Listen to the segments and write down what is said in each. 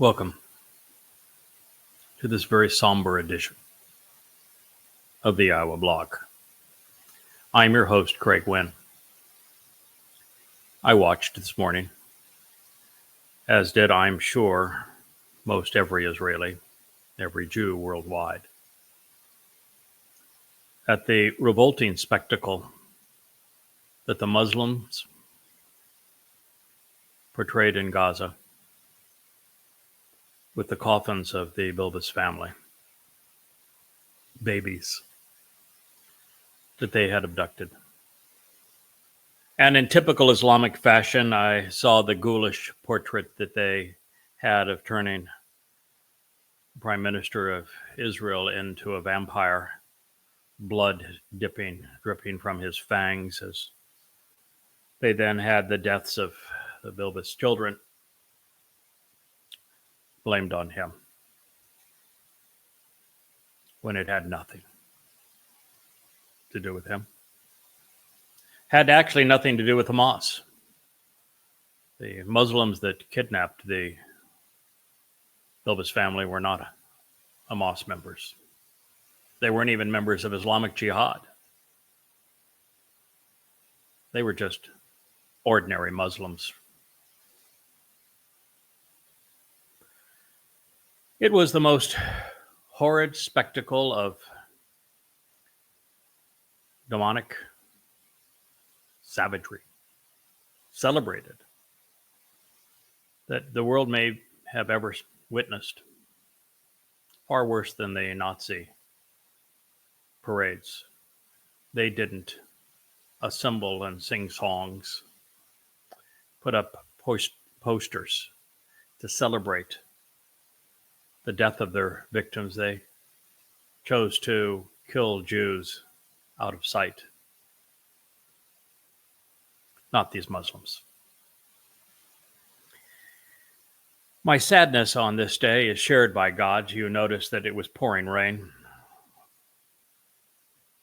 Welcome to this very somber edition of the YAHOWAH blog. I'm your host, Craig Winn. I watched this morning, as did, I'm sure, most every Israeli, every Jew worldwide, at the revolting spectacle that the Muslims portrayed in Gaza with the coffins of the Bilbis family, babies that they had abducted. And in typical Islamic fashion, I saw the ghoulish portrait that they had of turning the Prime Minister of Israel into a vampire, blood dripping from his fangs, as they then had the deaths of the Bilbis children blamed on him, when it had nothing to do with him. Had actually nothing to do with Hamas. The Muslims that kidnapped the Bilbis family were not Hamas members. They weren't even members of Islamic Jihad. They were just ordinary Muslims. It was the most horrid spectacle of demonic savagery, celebrated, that the world may have ever witnessed. Far worse than the Nazi parades. They didn't assemble and sing songs, put up posters to celebrate the death of their victims. They chose to kill Jews out of sight. Not these Muslims. My sadness on this day is shared by God. You notice that it was pouring rain.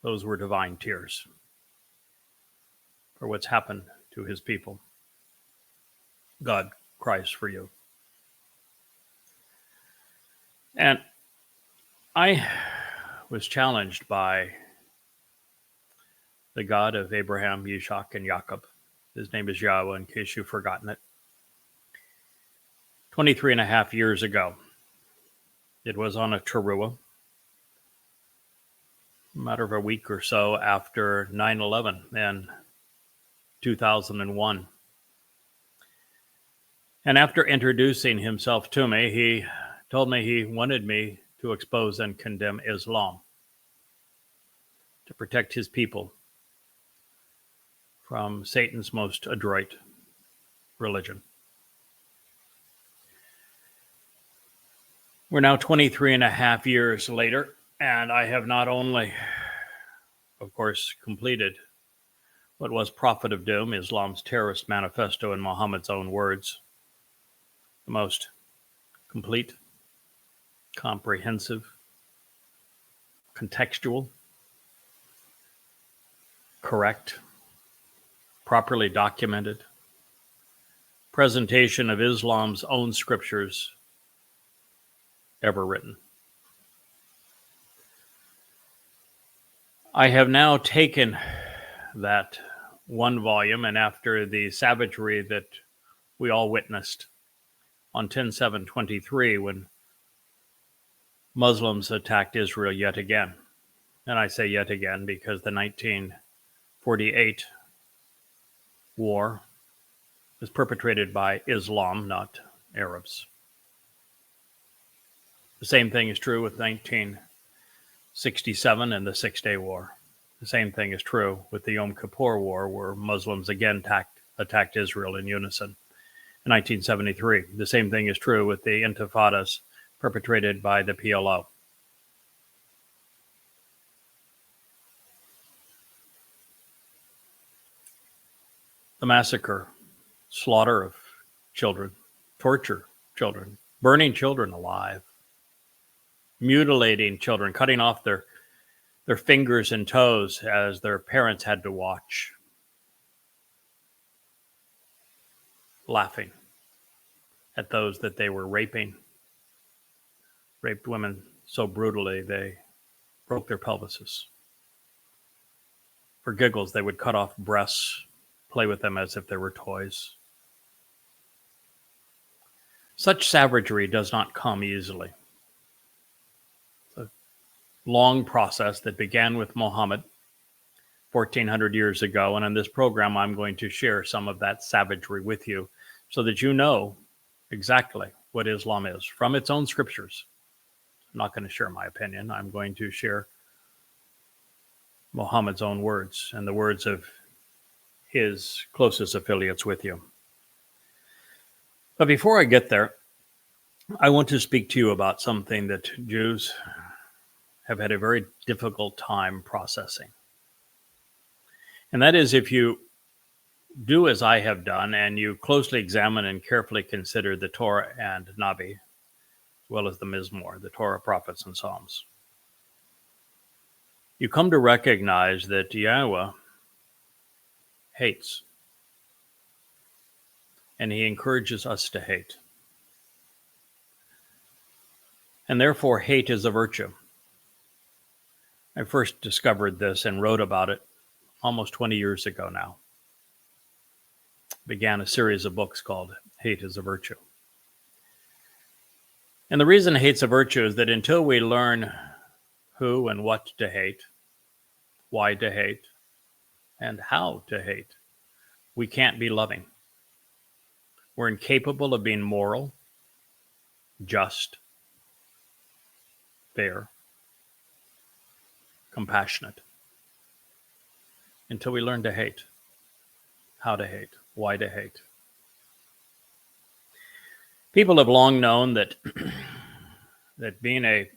Those were divine tears for what's happened to his people. God cries for you. And I was challenged by the God of Abraham, Yitzhak, and Jacob. His name is Yahweh, in case you've forgotten it. 23 and a half years ago, it was on a Towrah, a matter of a week or so after 9/11 in 2001. And after introducing himself to me, he told me he wanted me to expose and condemn Islam, to protect his people from Satan's most adroit religion. We're now 23 and a half years later, and I have not only, of course, completed what was Prophet of Doom, Islam's terrorist manifesto in Muhammad's own words, the most complete, comprehensive, contextual, correct, properly documented presentation of Islam's own scriptures ever written. I have now taken that one volume, and after the savagery that we all witnessed on 10/7/23, when Muslims attacked Israel yet again, and I say yet again because the 1948 war was perpetrated by Islam, not Arabs. The same thing is true with 1967 and the Six-Day War. The same thing is true with the Yom Kippur War, where Muslims again attacked Israel in unison in 1973. The same thing is true with the intifadas perpetrated by the PLO. The massacre, slaughter of children, torture children, burning children alive, mutilating children, cutting off their fingers and toes as their parents had to watch, laughing at those that they were raping raped women so brutally they broke their pelvises. For giggles, they would cut off breasts, play with them as if they were toys. Such savagery does not come easily. It's a long process that began with Muhammad 1400 years ago, and in this program I'm going to share some of that savagery with you so that you know exactly what Islam is from its own scriptures. I'm not going to share my opinion. I'm going to share Muhammad's own words and the words of his closest affiliates with you. But before I get there, I want to speak to you about something that Jews have had a very difficult time processing. And that is, if you do as I have done and you closely examine and carefully consider the Torah and Navi, as well as the Mizmor, the Torah, prophets, and Psalms, you come to recognize that Yahweh hates, and he encourages us to hate. And therefore, hate is a virtue. I first discovered this and wrote about it almost 20 years ago now. Began a series of books called Hate is a Virtue. And the reason hate's a virtue is that until we learn who and what to hate, why to hate, and how to hate, we can't be loving. We're incapable of being moral, just, fair, compassionate, until we learn to hate, how to hate, why to hate. People have long known that that being a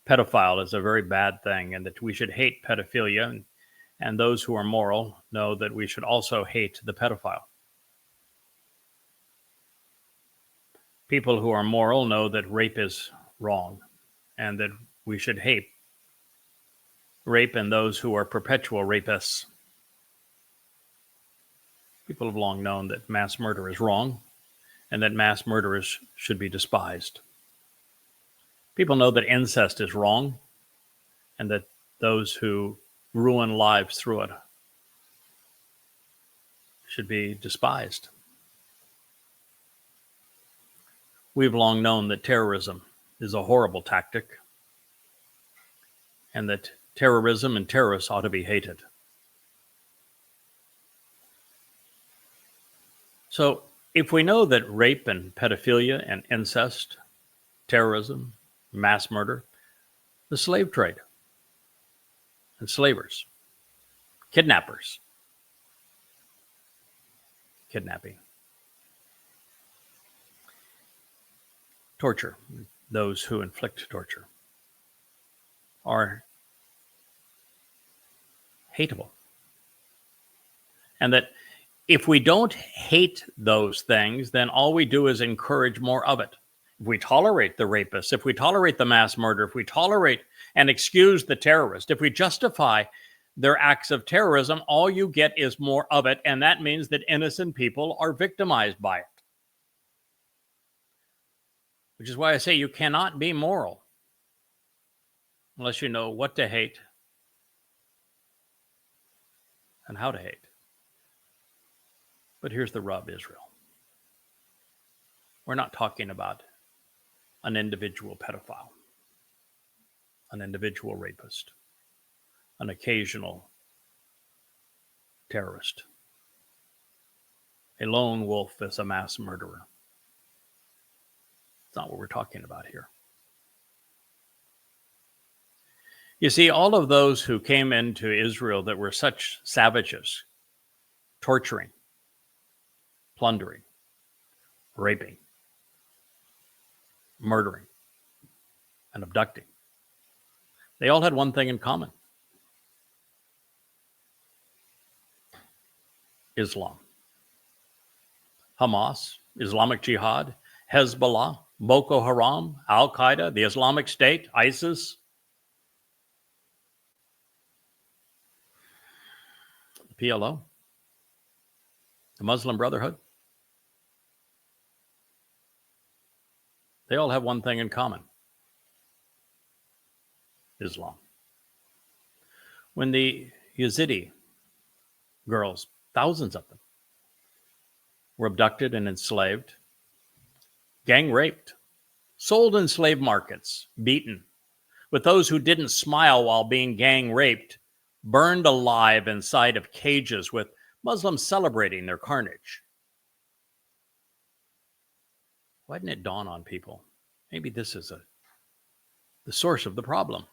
pedophile is a very bad thing, and that we should hate pedophilia, and those who are moral know that we should also hate the pedophile. People who are moral know that rape is wrong, and that we should hate rape and those who are perpetual rapists. People have long known that mass murder is wrong, and that mass murderers should be despised. People know that incest is wrong, and that those who ruin lives through it should be despised. We've long known that terrorism is a horrible tactic, and that terrorism and terrorists ought to be hated. So if we know that rape and pedophilia and incest, terrorism, mass murder, the slave trade, enslavers, kidnappers, kidnapping, torture, those who inflict torture, are hateable. And that if we don't hate those things, then all we do is encourage more of it. If we tolerate the rapist, if we tolerate the mass murder, if we tolerate and excuse the terrorist, if we justify their acts of terrorism, all you get is more of it, and that means that innocent people are victimized by it. Which is why I say you cannot be moral unless you know what to hate and how to hate. But here's the rub, Israel. We're not talking about an individual pedophile, an individual rapist, an occasional terrorist, a lone wolf as a mass murderer. It's not what we're talking about here. You see, all of those who came into Israel that were such savages, torturing, plundering, raping, murdering, and abducting, they all had one thing in common: Islam. Hamas, Islamic Jihad, Hezbollah, Boko Haram, Al-Qaeda, the Islamic State, ISIS, the PLO, the Muslim Brotherhood. They all have one thing in common: Islam. When the Yazidi girls, thousands of them, were abducted and enslaved, gang raped, sold in slave markets, beaten, with those who didn't smile while being gang raped, burned alive inside of cages with Muslims celebrating their carnage. Why didn't it dawn on people? Maybe this is the source of the problem.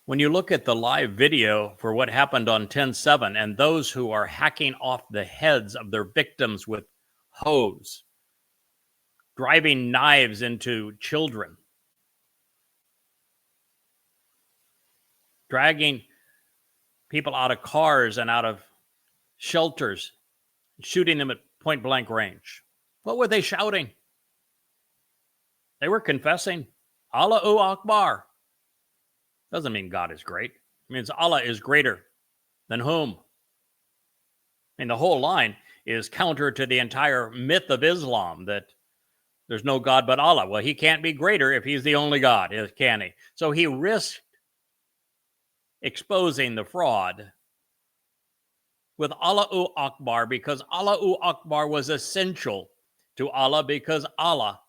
When you look at the live video for what happened on 10/7 and those who are hacking off the heads of their victims with hose, driving knives into children, dragging people out of cars and out of shelters, shooting them at point blank range. What were they shouting? They were confessing, Allahu Akbar. Doesn't mean God is great. It means Allah is greater than whom? I mean, the whole line is counter to the entire myth of Islam that there's no God but Allah. Well, he can't be greater if he's the only God, can he? So he risked exposing the fraud with Allahu Akbar because Allahu Akbar was essential to Allah because Allah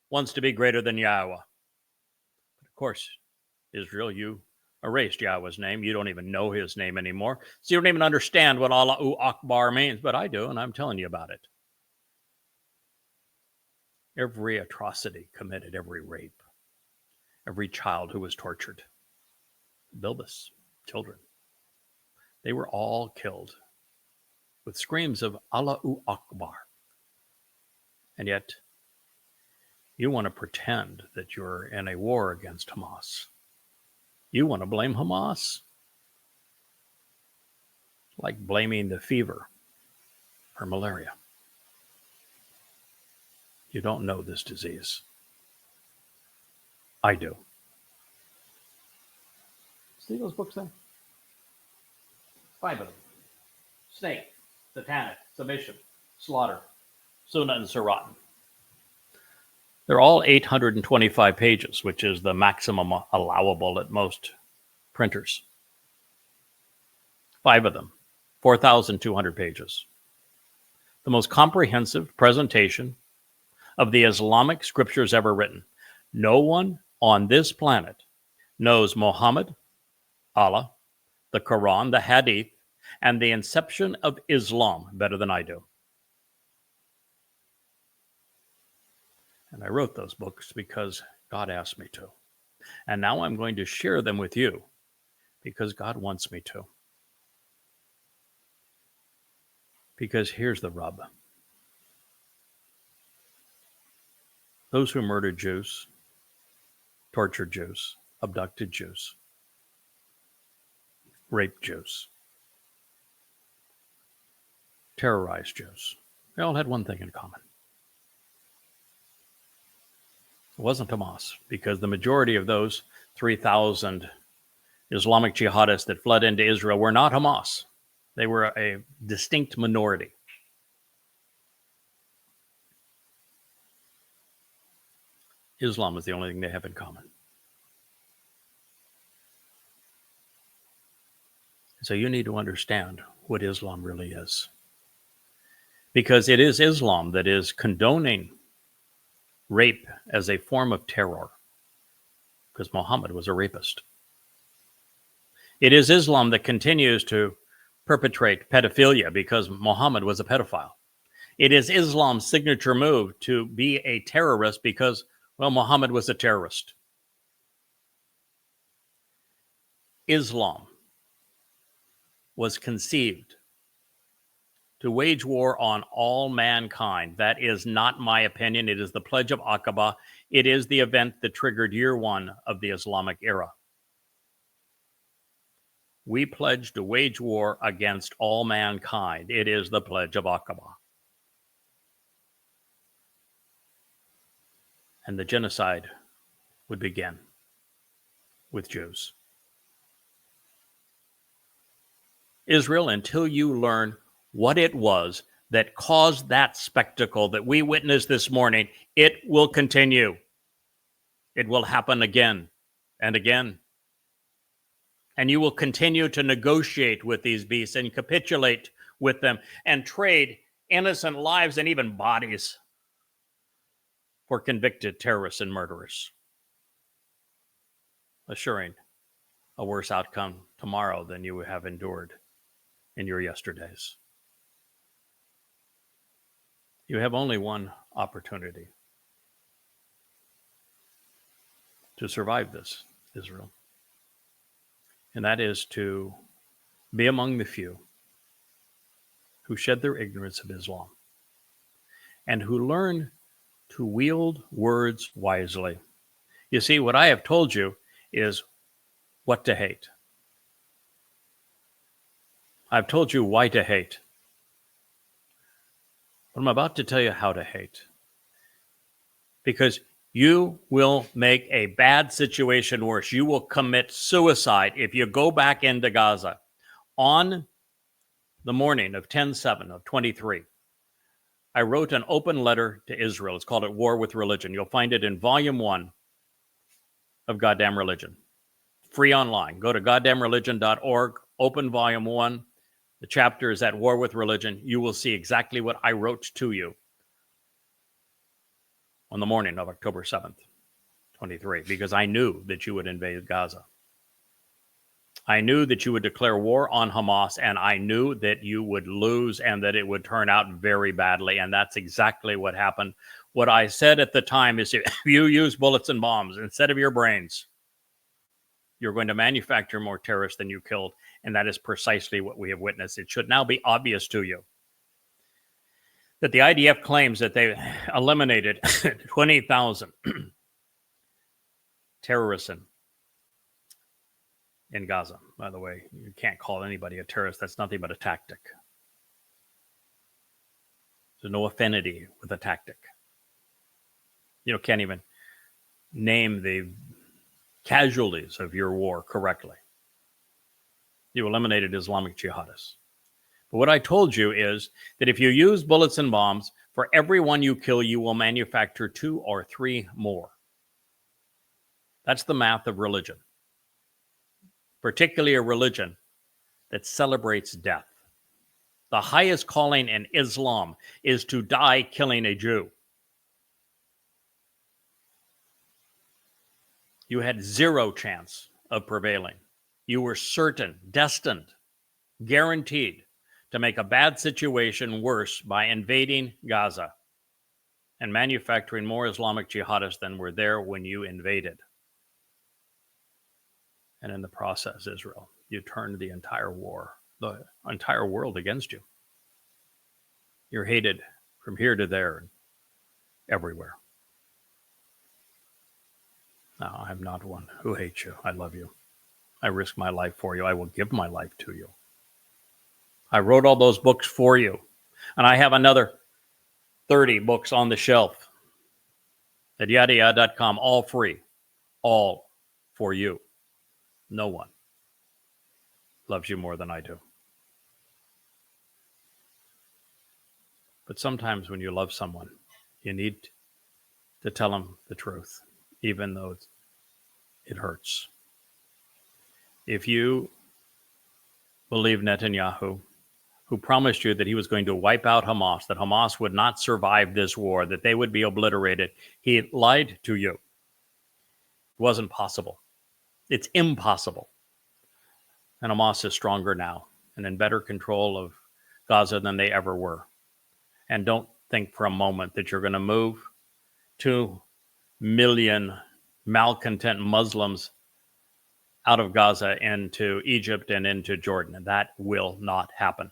wants to be greater than Yahowah. But of course, Israel, you erased Yahweh's name. You don't even know his name anymore. So you don't even understand what Allahu Akbar means, but I do, and I'm telling you about it. Every atrocity committed, every rape, every child who was tortured, Bilbis, children, they were all killed with screams of Allahu Akbar. And yet, you want to pretend that you're in a war against Hamas. You want to blame Hamas? Like blaming the fever or malaria. You don't know this disease. I do. See those books there? 5 of them. Snake, Satanic, Submission, Slaughter, Sunnah, and Siratan. They're all 825 pages, which is the maximum allowable at most printers. 5 of them, 4,200 pages. The most comprehensive presentation of the Islamic scriptures ever written. No one on this planet knows Muhammad, Allah, the Quran, the Hadith, and the inception of Islam better than I do. And I wrote those books because God asked me to. And now I'm going to share them with you because God wants me to. Because here's the rub. Those who murdered Jews, tortured Jews, abducted Jews, raped Jews, terrorized Jews, they all had one thing in common. It wasn't Hamas, because the majority of those 3,000 Islamic jihadists that fled into Israel were not Hamas. They were a distinct minority. Islam is the only thing they have in common. So you need to understand what Islam really is. Because it is Islam that is condoning rape as a form of terror, because Muhammad was a rapist. It is Islam that continues to perpetrate pedophilia because Muhammad was a pedophile. It is Islam's signature move to be a terrorist because, well, Muhammad was a terrorist. Islam was conceived to wage war on all mankind. That is not my opinion. It is the Pledge of Aqaba. It is the event that triggered year 1 of the Islamic era. We pledge to wage war against all mankind. It is the Pledge of Aqaba. And the genocide would begin with Jews. Israel, until you learn what it was that caused that spectacle that we witnessed this morning, it will continue. It will happen again and again. And you will continue to negotiate with these beasts and capitulate with them and trade innocent lives and even bodies for convicted terrorists and murderers, assuring a worse outcome tomorrow than you have endured in your yesterdays. You have only one opportunity to survive this, Israel, and that is to be among the few who shed their ignorance of Islam and who learn to wield words wisely. You see, what I have told you is what to hate. I've told you why to hate. But I'm about to tell you how to hate. Because you will make a bad situation worse. You will commit suicide if you go back into Gaza. On the morning of 10/7 of 23, I wrote an open letter to Israel. It's called At War with Religion. You'll find it in volume 1 of Goddamn Religion. Free online. Go to goddamnreligion.org, open volume 1. The chapter is At War with Religion. You will see exactly what I wrote to you on the morning of October 7th, 23, because I knew that you would invade Gaza. I knew that you would declare war on Hamas, and I knew that you would lose and that it would turn out very badly, and that's exactly what happened. What I said at the time is if you use bullets and bombs instead of your brains, you're going to manufacture more terrorists than you killed, and that is precisely what we have witnessed. It should now be obvious to you that the IDF claims that they eliminated 20,000 terrorists in Gaza. By the way, you can't call anybody a terrorist. That's nothing but a tactic. There's no affinity with a tactic. You can't even name the casualties of your war correctly. You eliminated Islamic jihadists. But what I told you is that if you use bullets and bombs, for every one you kill, you will manufacture 2 or 3 more. That's the math of religion, particularly a religion that celebrates death. The highest calling in Islam is to die killing a Jew. You had 0 chance of prevailing. You were certain, destined, guaranteed to make a bad situation worse by invading Gaza and manufacturing more Islamic jihadists than were there when you invaded. And in the process, Israel, you turned the entire world against you. You're hated from here to there and everywhere. No, I'm not one who hates you. I love you. I risk my life for you. I will give my life to you. I wrote all those books for you. And I have another 30 books on the shelf at YAHOWAH.com, all free, all for you. No one loves you more than I do. But sometimes when you love someone, you need to tell them the truth, even though it hurts. If you believe Netanyahu, who promised you that he was going to wipe out Hamas, that Hamas would not survive this war, that they would be obliterated, he lied to you. It wasn't possible. It's impossible. And Hamas is stronger now and in better control of Gaza than they ever were. And don't think for a moment that you're going to move 2 million malcontent Muslims out of Gaza into Egypt and into Jordan. And that will not happen.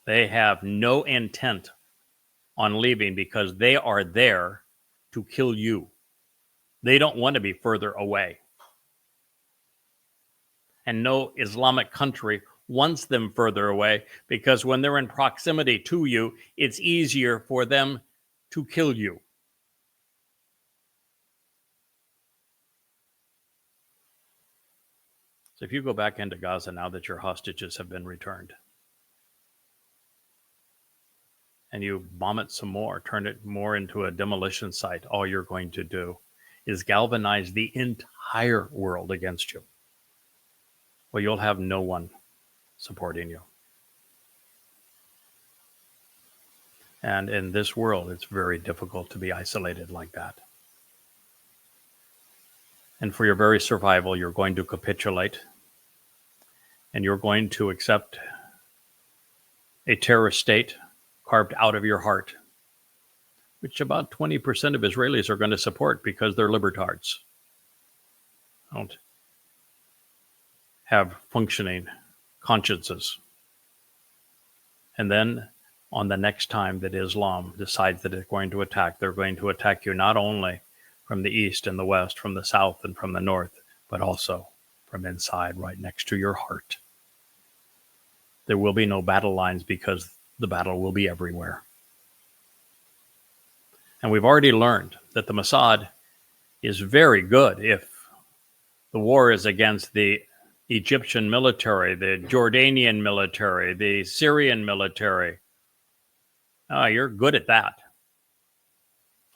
They have no intent on leaving because they are there to kill you. They don't want to be further away. And no Islamic country wants them further away because when they're in proximity to you, it's easier for them to kill you. So if you go back into Gaza now that your hostages have been returned, and you bomb it some more, turn it more into a demolition site, all you're going to do is galvanize the entire world against you. Well, you'll have no one supporting you. And in this world, it's very difficult to be isolated like that. And for your very survival, you're going to capitulate, and you're going to accept a terrorist state carved out of your heart, which about 20% of Israelis are going to support because they're libertards. Don't have functioning consciences. And then on the next time that Islam decides that it's going to attack, they're going to attack you not only from the east and the west, from the south and from the north, but also from inside, right next to your heart. There will be no battle lines because the battle will be everywhere. And we've already learned that the Mossad is very good if the war is against the Egyptian military, the Jordanian military, the Syrian military. You're good at that.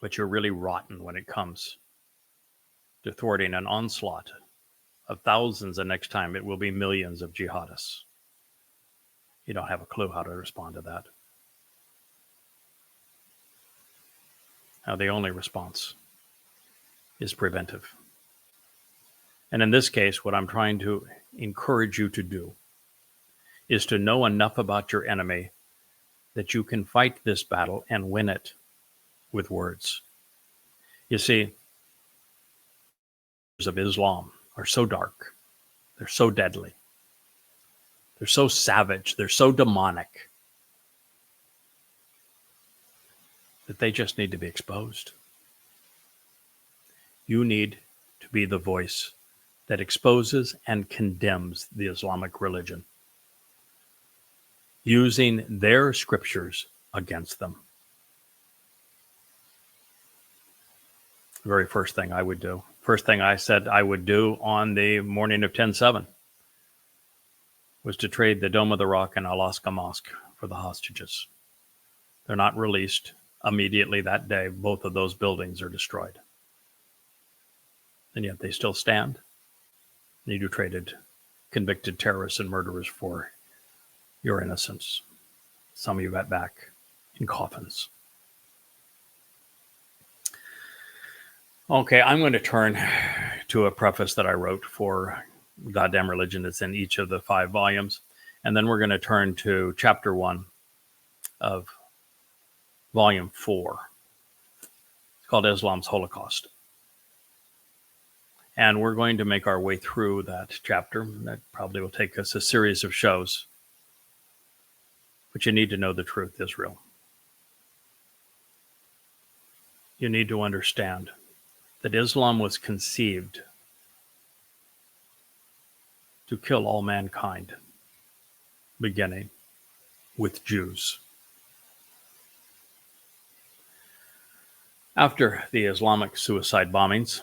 But you're really rotten when it comes to thwarting an onslaught of thousands, and next time it will be millions of jihadists. You don't have a clue how to respond to that. Now, the only response is preventive. And in this case, what I'm trying to encourage you to do is to know enough about your enemy that you can fight this battle and win it with words. You see, of Islam are so dark, they're so deadly, they're so savage, they're so demonic that they just need to be exposed. You need to be the voice that exposes and condemns the Islamic religion, using their scriptures against them. The very first thing I would do, first thing I said I would do on the morning of 10/7 was to trade the Dome of the Rock and Alaska Mosque for the hostages. They're not released immediately that day. Both of those buildings are destroyed. And yet they still stand. You traded convicted terrorists and murderers for your innocence. Some of you got back in coffins. Okay, I'm going to turn to a preface that I wrote for Goddamn Religion. That's in each of the 5 volumes. And then we're going to turn to chapter 1 of volume 4. It's called Islam's Holocaust. And we're going to make our way through that chapter. That probably will take us a series of shows. But you need to know the truth, Israel. You need to understand that Islam was conceived to kill all mankind, beginning with Jews. After the Islamic suicide bombings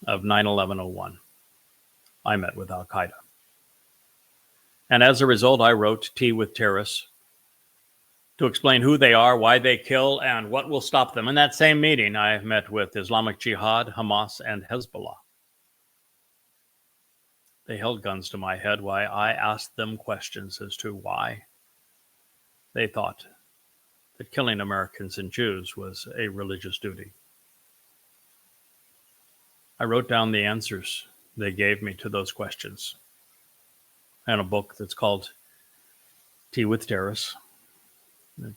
of 9/11/01, I met with Al-Qaeda. And as a result, I wrote Tea with Terrorists to explain who they are, why they kill, and what will stop them. In that same meeting, I met with Islamic Jihad, Hamas, and Hezbollah. They held guns to my head while I asked them questions as to why they thought that killing Americans and Jews was a religious duty. I wrote down the answers they gave me to those questions in a book that's called Tea with Terrorists. The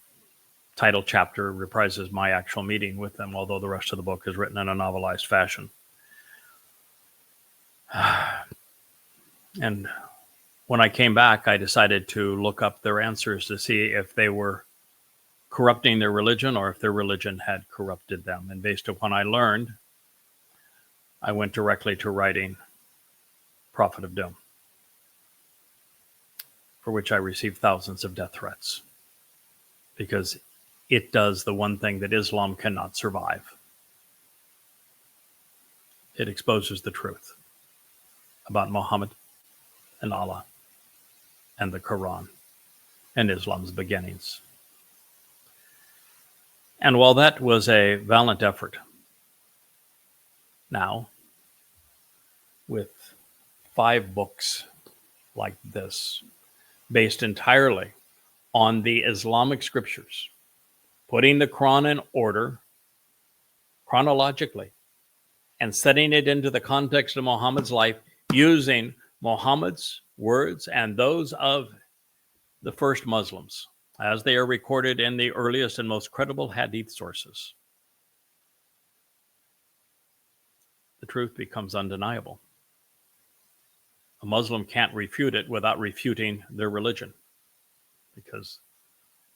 title chapter reprises my actual meeting with them, although the rest of the book is written in a novelized fashion. And when I came back, I decided to look up their answers to see if they were corrupting their religion or if their religion had corrupted them. And based on what I learned, I went directly to writing Prophet of Doom, for which I received thousands of death threats, because it does the one thing that Islam cannot survive. It exposes the truth about Muhammad and Allah and the Quran and Islam's beginnings. And while that was a valiant effort, now, with 5 books like this, based entirely on the Islamic scriptures, putting the Quran in order chronologically and setting it into the context of Muhammad's life, using Muhammad's words and those of the first Muslims, as they are recorded in the earliest and most credible hadith sources, the truth becomes undeniable. A Muslim can't refute it without refuting their religion, because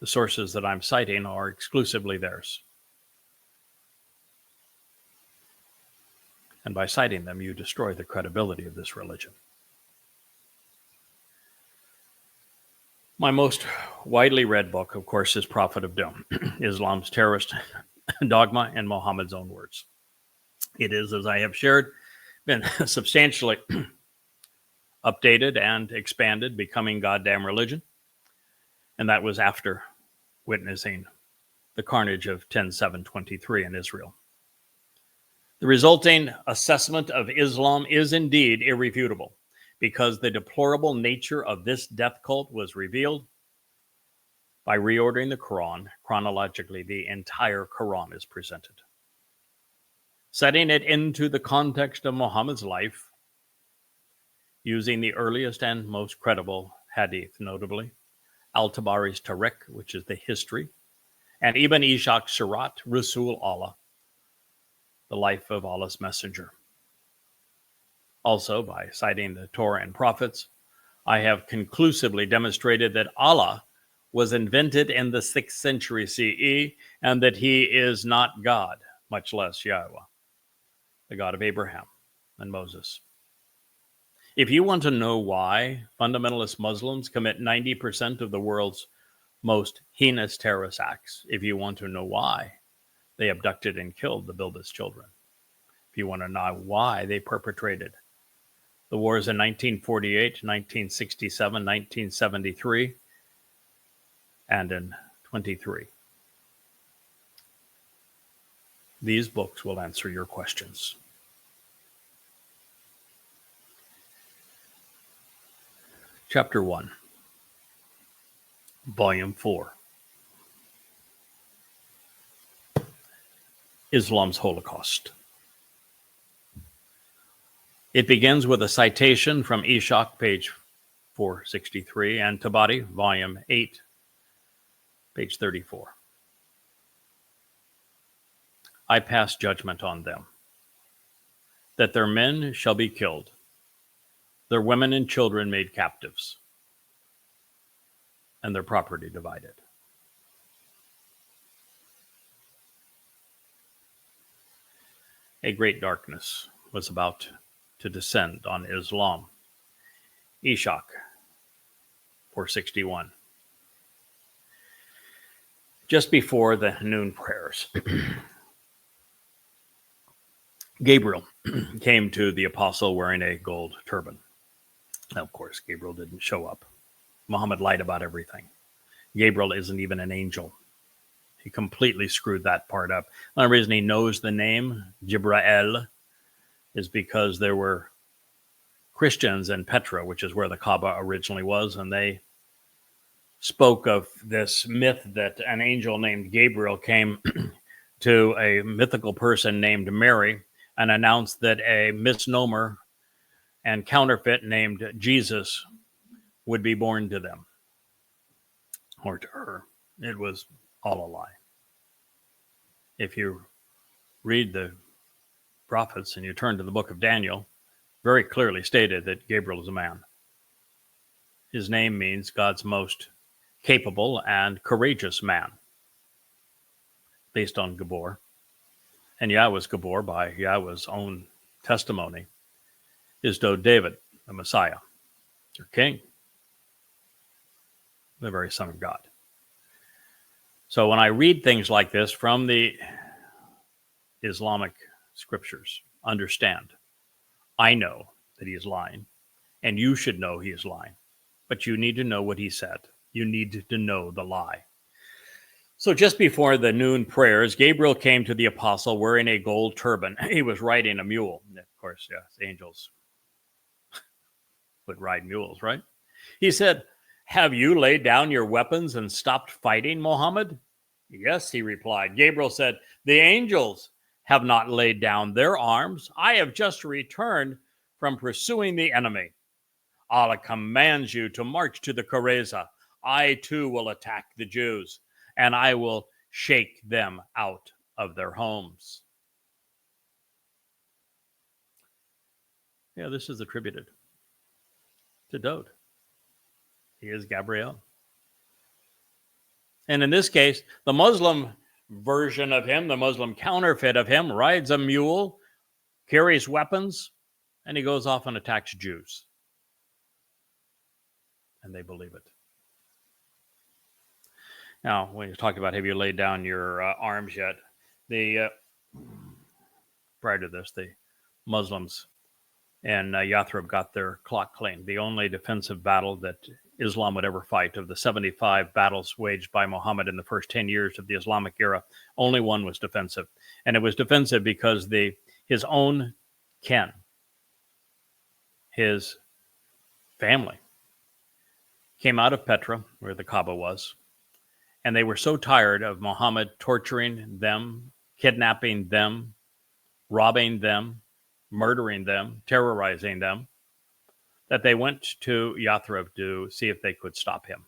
the sources that I'm citing are exclusively theirs. And by citing them, you destroy the credibility of this religion. My most widely read book, of course, is Prophet of Doom, Islam's terrorist dogma in Muhammad's own words. It is, as I have shared, been substantially updated and expanded, becoming goddamn religion. And that was after witnessing the carnage of 10/7/23 in Israel. The resulting assessment of Islam is indeed irrefutable, because the deplorable nature of this death cult was revealed by reordering the Quran. Chronologically, the entire Quran is presented, setting it into the context of Muhammad's life, using the earliest and most credible hadith, notably Al-Tabari's Tariq, which is the history, and Ibn Ishaq's Sirat Rasul Allah, the life of Allah's messenger. Also, by citing the Torah and prophets, I have conclusively demonstrated that Allah was invented in the 6th century CE, and that he is not God, much less Yahowah, the God of Abraham and Moses. If you want to know why fundamentalist Muslims commit 90% of the world's most heinous terrorist acts, if you want to know why they abducted and killed the Bilbis children, if you want to know why they perpetrated the wars in 1948, 1967, 1973, and in 23, these books will answer your questions. Chapter 1, Volume 4, Islam's Holocaust. It begins with a citation from Ishaq, page 463, and Tabari, volume 8, page 34. I pass judgment on them, that their men shall be killed, their women and children made captives, and their property divided. A great darkness was about to descend on Islam. Ishaq, 461. Just before the noon prayers, Gabriel came to the apostle wearing a gold turban. Now, of course, Gabriel didn't show up. Muhammad lied about everything. Gabriel isn't even an angel. He completely screwed that part up. The only reason he knows the name Jibrael is because there were Christians in Petra, which is where the Kaaba originally was, and they spoke of this myth that an angel named Gabriel came to a mythical person named Mary and announced that a misnomer and counterfeit named Jesus would be born to them, or to her. It was all a lie. If you read the prophets and you turn to the book of Daniel, very clearly stated that Gabriel is a man. His name means God's most capable and courageous man, based on Gabor. And Yahweh's Gabor, by Yahweh's own testimony, is to David, the Messiah, your king, the very Son of God. So when I read things like this from the Islamic scriptures, understand, I know that he is lying, and you should know he is lying, but you need to know what he said. You need to know the lie. So just before the noon prayers, Gabriel came to the apostle wearing a gold turban. He was riding a mule. Of course, yes, angels would ride mules, right? He said, "Have you laid down your weapons and stopped fighting, Muhammad?" "Yes," he replied. Gabriel said, "The angels have not laid down their arms. I have just returned from pursuing the enemy. Allah commands you to march to the Kareza. I too will attack the Jews, and I will shake them out of their homes." Yeah, this is attributed to Dowd. He is Gabriel. And in this case, the Muslim version of him, the Muslim counterfeit of him, rides a mule, carries weapons, and he goes off and attacks Jews. And they believe it. Now, when you talk about have you laid down your arms yet, prior to this, the Muslims and Yathrib got their clock clean. The only defensive battle that Islam would ever fight, of the 75 battles waged by Muhammad in the first 10 years of the Islamic era, only one was defensive. And it was defensive because his own kin, his family, came out of Petra, where the Kaaba was, and they were so tired of Muhammad torturing them, kidnapping them, robbing them, murdering them, terrorizing them, that they went to Yathrib to see if they could stop him.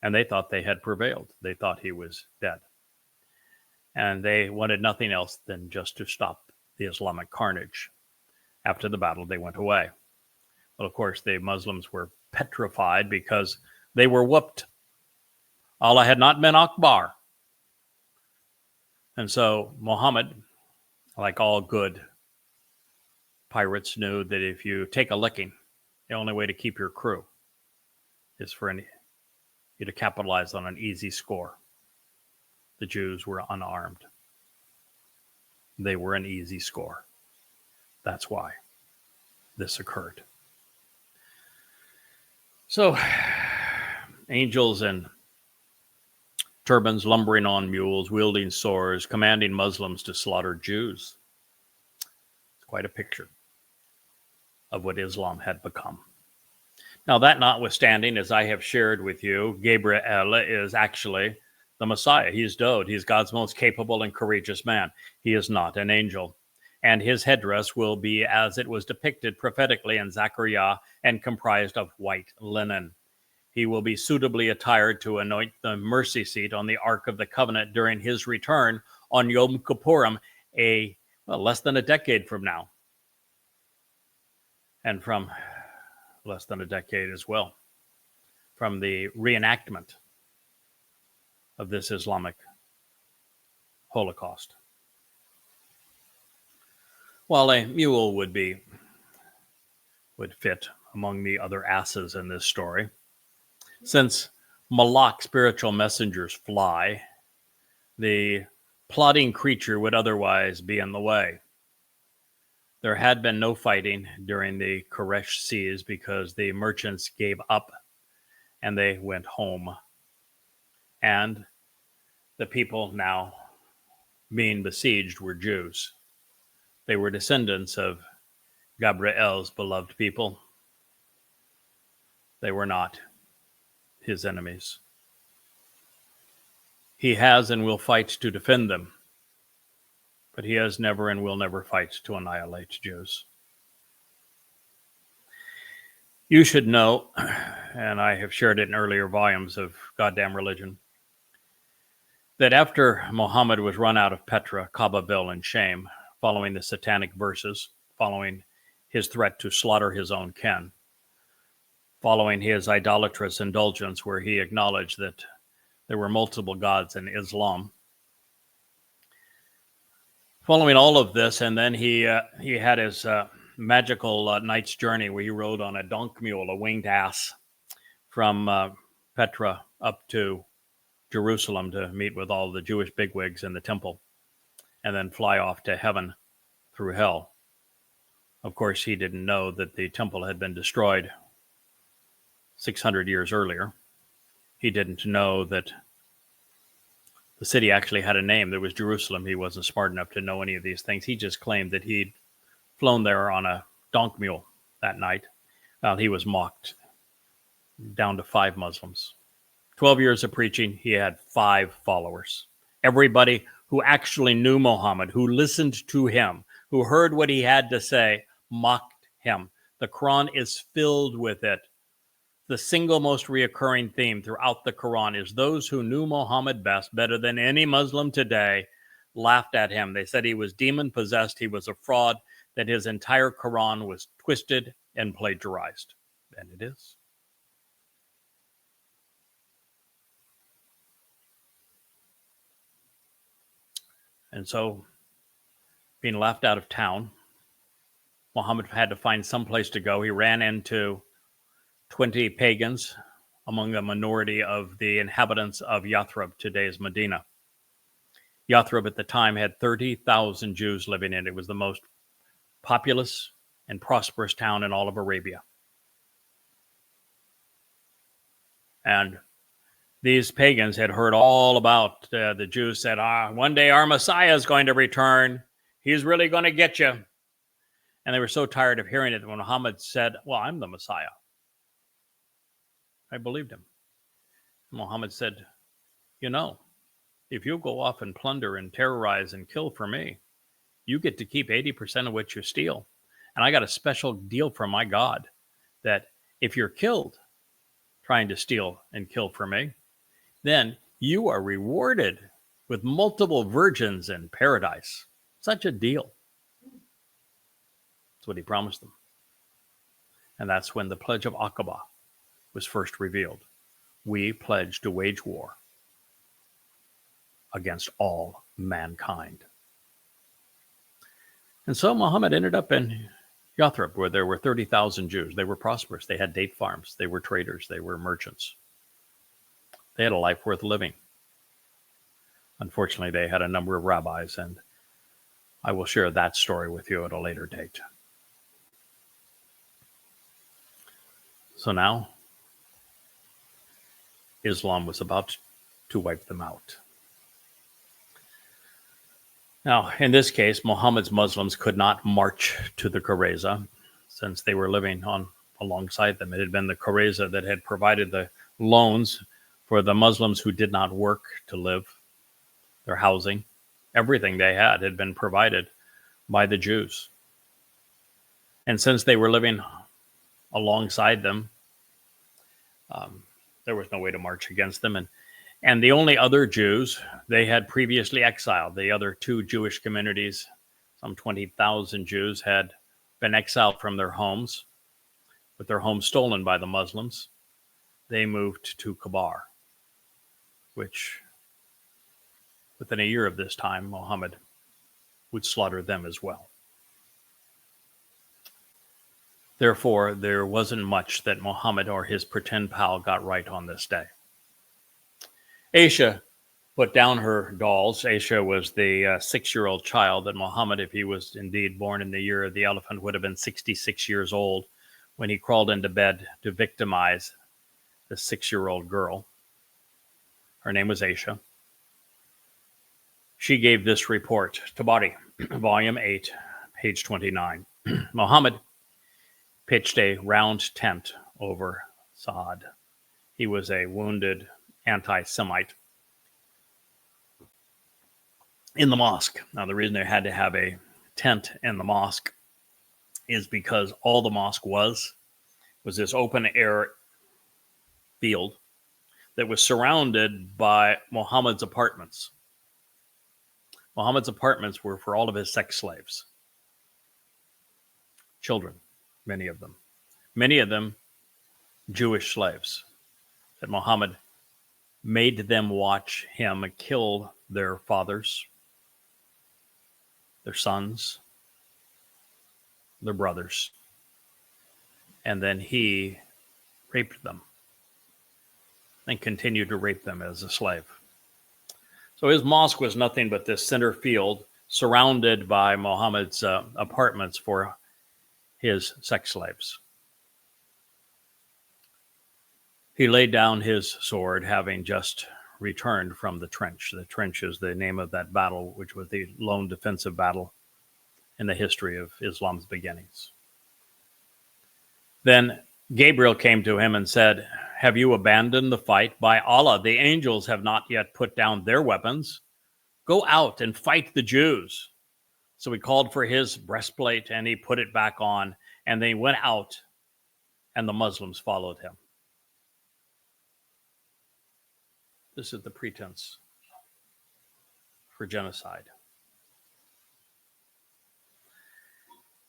And they thought they had prevailed. They thought he was dead. And they wanted nothing else than just to stop the Islamic carnage. After the battle, they went away. Well, of course, the Muslims were petrified because they were whooped. Allah had not been Akbar. And so Muhammad, like all good pirates, knew that if you take a licking, the only way to keep your crew is for you to capitalize on an easy score. The Jews were unarmed. They were an easy score. That's why this occurred. So, angels in turbans, lumbering on mules, wielding swords, commanding Muslims to slaughter Jews. It's quite a picture of what Islam had become. Now, that notwithstanding, as I have shared with you, Gabriel is actually the Messiah. He's Dowd. He's God's most capable and courageous man. He is not an angel. And his headdress will be as it was depicted prophetically in Zechariah and comprised of white linen. He will be suitably attired to anoint the mercy seat on the Ark of the Covenant during his return on Yom Kippurim, less than a decade from now. And from less than a decade as well, from the reenactment of this Islamic Holocaust. While a mule would fit among the other asses in this story, since Malak spiritual messengers fly, the plodding creature would otherwise be in the way. There had been no fighting during the Koresh siege because the merchants gave up and they went home. And the people now being besieged were Jews. They were descendants of Gabriel's beloved people. They were not his enemies. He has and will fight to defend them. But he has never and will never fight to annihilate Jews. You should know, and I have shared it in earlier volumes of Goddamn Religion, that after Muhammad was run out of Petra, Kaabaville, in shame, following the satanic verses, following his threat to slaughter his own kin, following his idolatrous indulgence where he acknowledged that there were multiple gods in Islam, following all of this, and then he had his magical night's journey where he rode on a donk mule, a winged ass, from Petra up to Jerusalem to meet with all the Jewish bigwigs in the temple, and then fly off to heaven through hell. Of course, he didn't know that the temple had been destroyed 600 years earlier. He didn't know that The city actually had a name. There was Jerusalem. He wasn't smart enough to know any of these things. He just claimed that he'd flown there on a donk mule that night. He was mocked down to 5 Muslims. 12 years of preaching, he had 5 followers. Everybody who actually knew Muhammad, who listened to him, who heard what he had to say, mocked him. The Quran is filled with it. The single most reoccurring theme throughout the Quran is those who knew Muhammad best, better than any Muslim today, laughed at him. They said he was demon-possessed, he was a fraud, that his entire Quran was twisted and plagiarized. And it is. And so, being left out of town, Muhammad had to find some place to go. He ran into 20 pagans among a minority of the inhabitants of Yathrib, today's Medina. Yathrib at the time had 30,000 Jews living in it. It was the most populous and prosperous town in all of Arabia. And these pagans had heard all about the Jews said, one day our Messiah is going to return. He's really going to get you. And they were so tired of hearing it that when Muhammad said, well, I'm the Messiah, I believed him. Muhammad said, if you go off and plunder and terrorize and kill for me, you get to keep 80% of what you steal. And I got a special deal from my God that if you're killed trying to steal and kill for me, then you are rewarded with multiple virgins in paradise. Such a deal. That's what he promised them. And that's when the Pledge of Aqaba was first revealed. We pledge to wage war against all mankind. And so Muhammad ended up in Yathrib, where there were 30,000 Jews. They were prosperous. They had date farms. They were traders. They were merchants. They had a life worth living. Unfortunately, they had a number of rabbis, and I will share that story with you at a later date. So now, Islam was about to wipe them out. Now, in this case, Muhammad's Muslims could not march to the Qurayza since they were living alongside them. It had been the Qurayza that had provided the loans for the Muslims who did not work to live, their housing. Everything they had been provided by the Jews. And since they were living alongside them, there was no way to march against them. And the only other Jews they had previously exiled, the other 2 Jewish communities, some 20,000 Jews had been exiled from their homes, with their homes stolen by the Muslims. They moved to Kabar, which within a year of this time, Muhammad would slaughter them as well. Therefore, there wasn't much that Muhammad or his pretend pal got right on this day. Aisha put down her dolls. Aisha was the 6-year-old child that Muhammad, if he was indeed born in the year of the elephant, would have been 66 years old when he crawled into bed to victimize the 6-year-old girl. Her name was Aisha. She gave this report, Tabari, Volume 8, page 29. Muhammad pitched a round tent over Saad. He was a wounded anti-Semite in the mosque. Now, the reason they had to have a tent in the mosque is because all the mosque was this open-air field that was surrounded by Muhammad's apartments. Muhammad's apartments were for all of his sex slaves. Children, many of them Jewish slaves, that Muhammad made them watch him kill their fathers, their sons, their brothers, and then he raped them and continued to rape them as a slave. So his mosque was nothing but this center field surrounded by Muhammad's apartments for his sex slaves. He laid down his sword, having just returned from the trench. The trench is the name of that battle, which was the lone defensive battle in the history of Islam's beginnings. Then Gabriel came to him and said, "Have you abandoned the fight? By Allah, the angels have not yet put down their weapons. Go out and fight the Jews." So he called for his breastplate and he put it back on, and they went out, and the Muslims followed him. This is the pretense for genocide.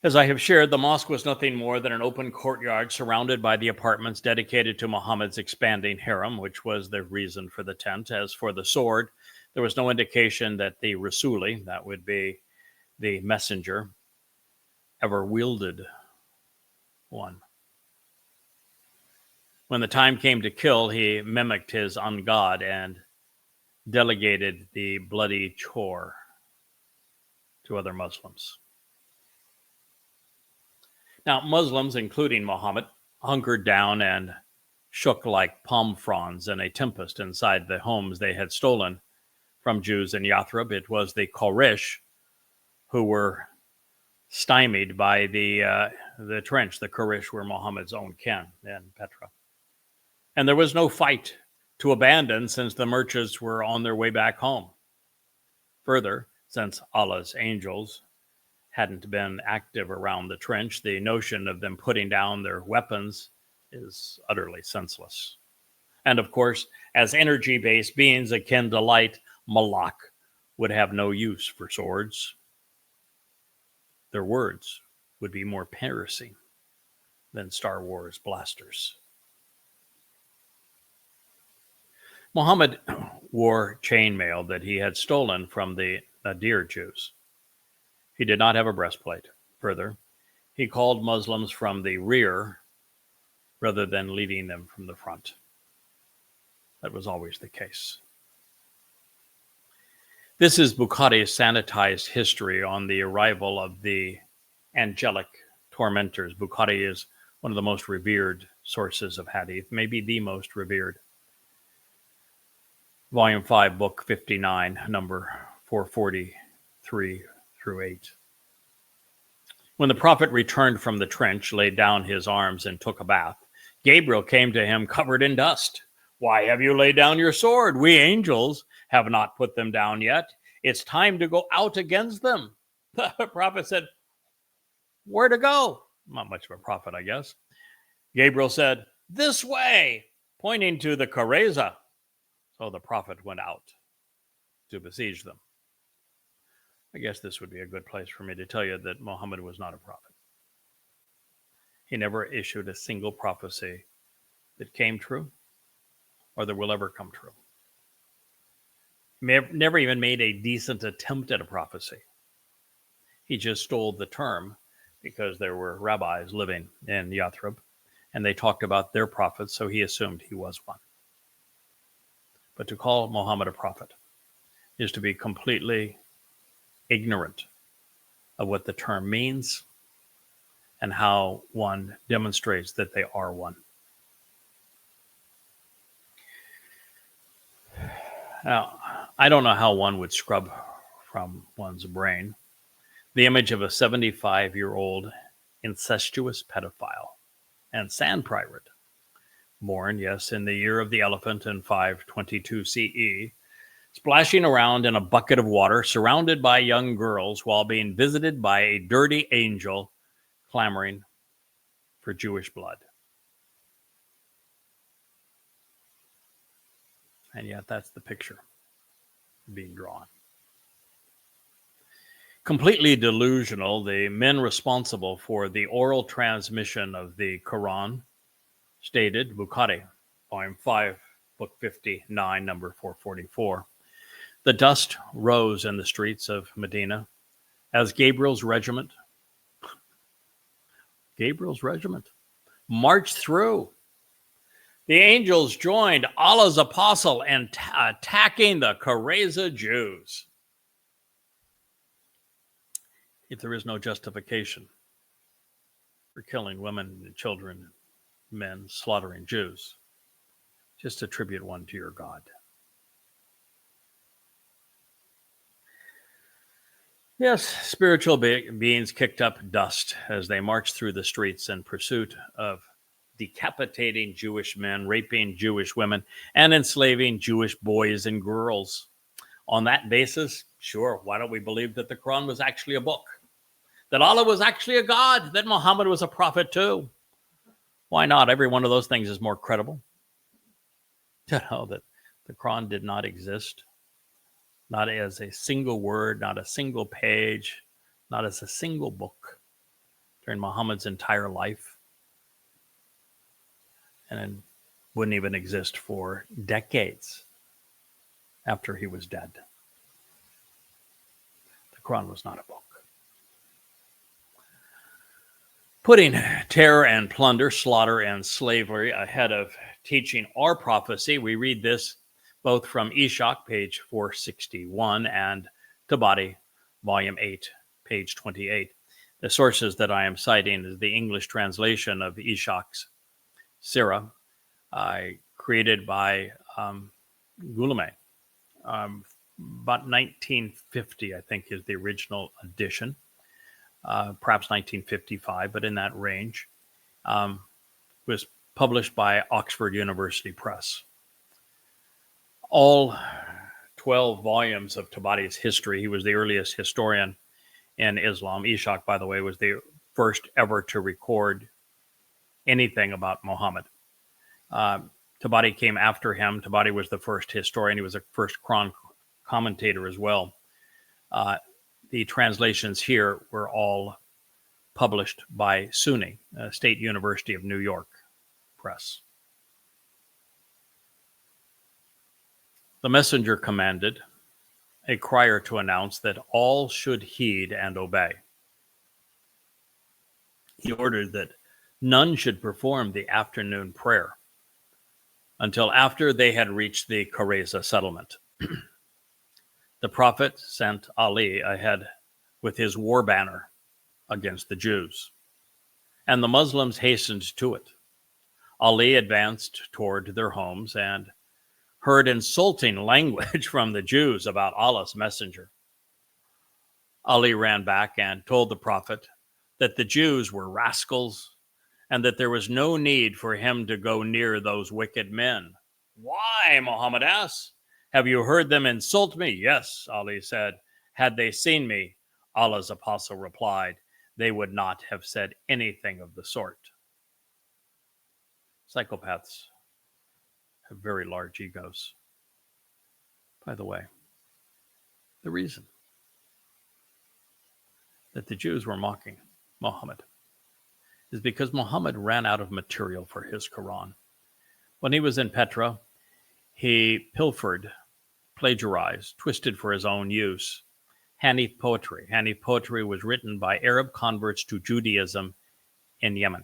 As I have shared, the mosque was nothing more than an open courtyard surrounded by the apartments dedicated to Muhammad's expanding harem, which was the reason for the tent. As for the sword, there was no indication that the Rasuli, that would be the messenger, ever wielded one. When the time came to kill, he mimicked his ungod and delegated the bloody chore to other Muslims. Now, Muslims, including Muhammad, hunkered down and shook like palm fronds in a tempest inside the homes they had stolen from Jews in Yathrib. It was the Quraysh who were stymied by the trench. The Quraysh were Muhammad's own kin in Petra. And there was no fight to abandon since the merchants were on their way back home. Further, since Allah's angels hadn't been active around the trench, the notion of them putting down their weapons is utterly senseless. And of course, as energy-based beings akin to light, Malak would have no use for swords. Their words would be more piercing than Star Wars blasters. Muhammad wore chainmail that he had stolen from the Nadir Jews. He did not have a breastplate. Further, he called Muslims from the rear rather than leading them from the front. That was always the case. This is Bukhari's sanitized history on the arrival of the angelic tormentors. Bukhari is one of the most revered sources of hadith, maybe the most revered. Volume 5, Book 59, number 443 through 8. When the prophet returned from the trench, laid down his arms, and took a bath, Gabriel came to him covered in dust. "Why have you laid down your sword? We angels have not put them down yet. It's time to go out against them." The prophet said, "Where to go?" Not much of a prophet, I guess. Gabriel said, "This way," pointing to the Kareza. So the prophet went out to besiege them. I guess this would be a good place for me to tell you that Muhammad was not a prophet. He never issued a single prophecy that came true or that will ever come true. Never even made a decent attempt at a prophecy. He just stole the term because there were rabbis living in Yathrib and they talked about their prophets, so he assumed he was one. But to call Muhammad a prophet is to be completely ignorant of what the term means and how one demonstrates that they are one. Now, I don't know how one would scrub from one's brain the image of a 75-year-old incestuous pedophile and sand pirate, born, yes, in the year of the elephant in 522 CE, splashing around in a bucket of water, surrounded by young girls while being visited by a dirty angel clamoring for Jewish blood. And yet that's the picture being drawn. Completely delusional, the men responsible for the oral transmission of the Quran stated, Bukhari, Volume 5, Book 59, number 444, "The dust rose in the streets of Medina as Gabriel's regiment marched through. The angels joined Allah's apostle in attacking the Kareza Jews." If there is no justification for killing women and children, men, slaughtering Jews, just attribute one to your God. Yes, spiritual beings kicked up dust as they marched through the streets in pursuit of decapitating Jewish men, raping Jewish women, and enslaving Jewish boys and girls. On that basis, sure, why don't we believe that the Quran was actually a book? That Allah was actually a god? That Muhammad was a prophet too? Why not? Every one of those things is more credible. To know that the Quran did not exist, not as a single word, not a single page, not as a single book during Muhammad's entire life, and it wouldn't even exist for decades after he was dead. The Quran was not a book. Putting terror and plunder, slaughter and slavery ahead of teaching our prophecy, we read this both from Ishak, page 461, and Tabari, volume 8, page 28. The sources that I am citing is the English translation of Ishak's Sirah, created by Guillaume. About 1950, I think, is the original edition. Perhaps 1955, but in that range. Was published by Oxford University Press. All 12 volumes of Tabari's history. He was the earliest historian in Islam. Ishaq, by the way, was the first ever to record anything about Muhammad. Tabari came after him. Tabari was the first historian. He was the first Quran commentator as well. The translations here were all published by SUNY, State University of New York Press. The messenger commanded a crier to announce that all should heed and obey. He ordered that none should perform the afternoon prayer until after they had reached the Qurayza settlement. The Prophet sent Ali ahead with his war banner against the Jews, and the Muslims hastened to it. Ali advanced toward their homes and heard insulting language from the Jews about Allah's messenger. Ali ran back and told the Prophet that the Jews were rascals and that there was no need for him to go near those wicked men. Why? Muhammad asked. Have you heard them insult me? Yes, Ali said. Had they seen me, Allah's apostle replied, they would not have said anything of the sort. Psychopaths have very large egos. By the way, the reason that the Jews were mocking Muhammad is because Muhammad ran out of material for his Quran. When he was in Petra, he pilfered, plagiarized, twisted for his own use Hanif poetry. Hanif poetry was written by Arab converts to Judaism in Yemen.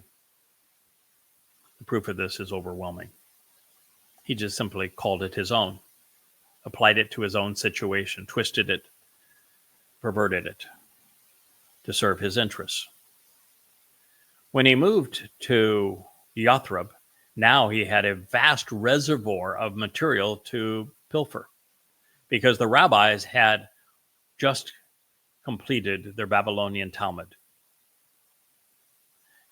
The proof of this is overwhelming. He just simply called it his own, applied it to his own situation, twisted it, perverted it to serve his interests. When he moved to Yathrib, now he had a vast reservoir of material to pilfer because the rabbis had just completed their Babylonian Talmud.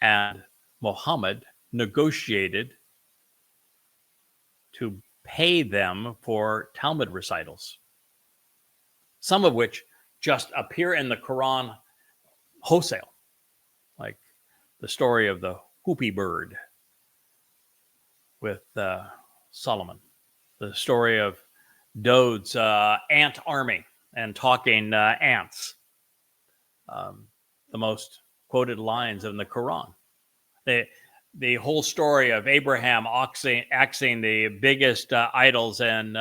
And Muhammad negotiated to pay them for Talmud recitals, some of which just appear in the Quran wholesale, like the story of the whoopee bird with Solomon, the story of Daud's ant army and talking ants, the most quoted lines in the Quran. The whole story of Abraham axing the biggest idols in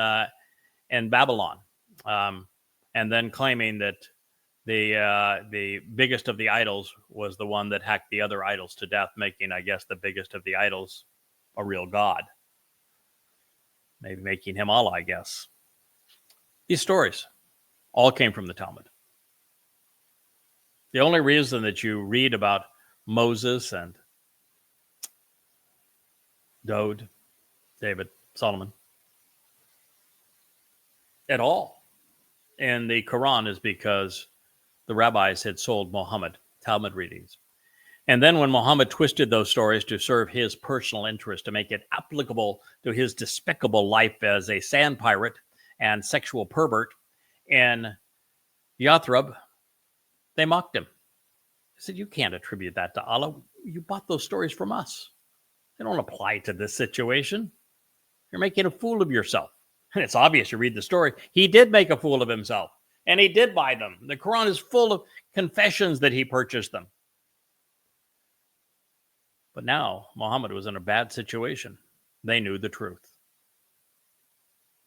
Babylon, and then claiming that the biggest of the idols was the one that hacked the other idols to death, making, I guess, the biggest of the idols a real god. Maybe making him Allah, I guess. These stories all came from the Talmud. The only reason that you read about Moses and Daud, David, Solomon at all in the Quran is because the rabbis had sold Muhammad Talmud readings. And then when Muhammad twisted those stories to serve his personal interest, to make it applicable to his despicable life as a sand pirate and sexual pervert in Yathrib, they mocked him. They said, you can't attribute that to Allah. You bought those stories from us. They don't apply to this situation. You're making a fool of yourself. And it's obvious, you read the story. He did make a fool of himself, and he did buy them. The Quran is full of confessions that he purchased them. But now Muhammad was in a bad situation. They knew the truth.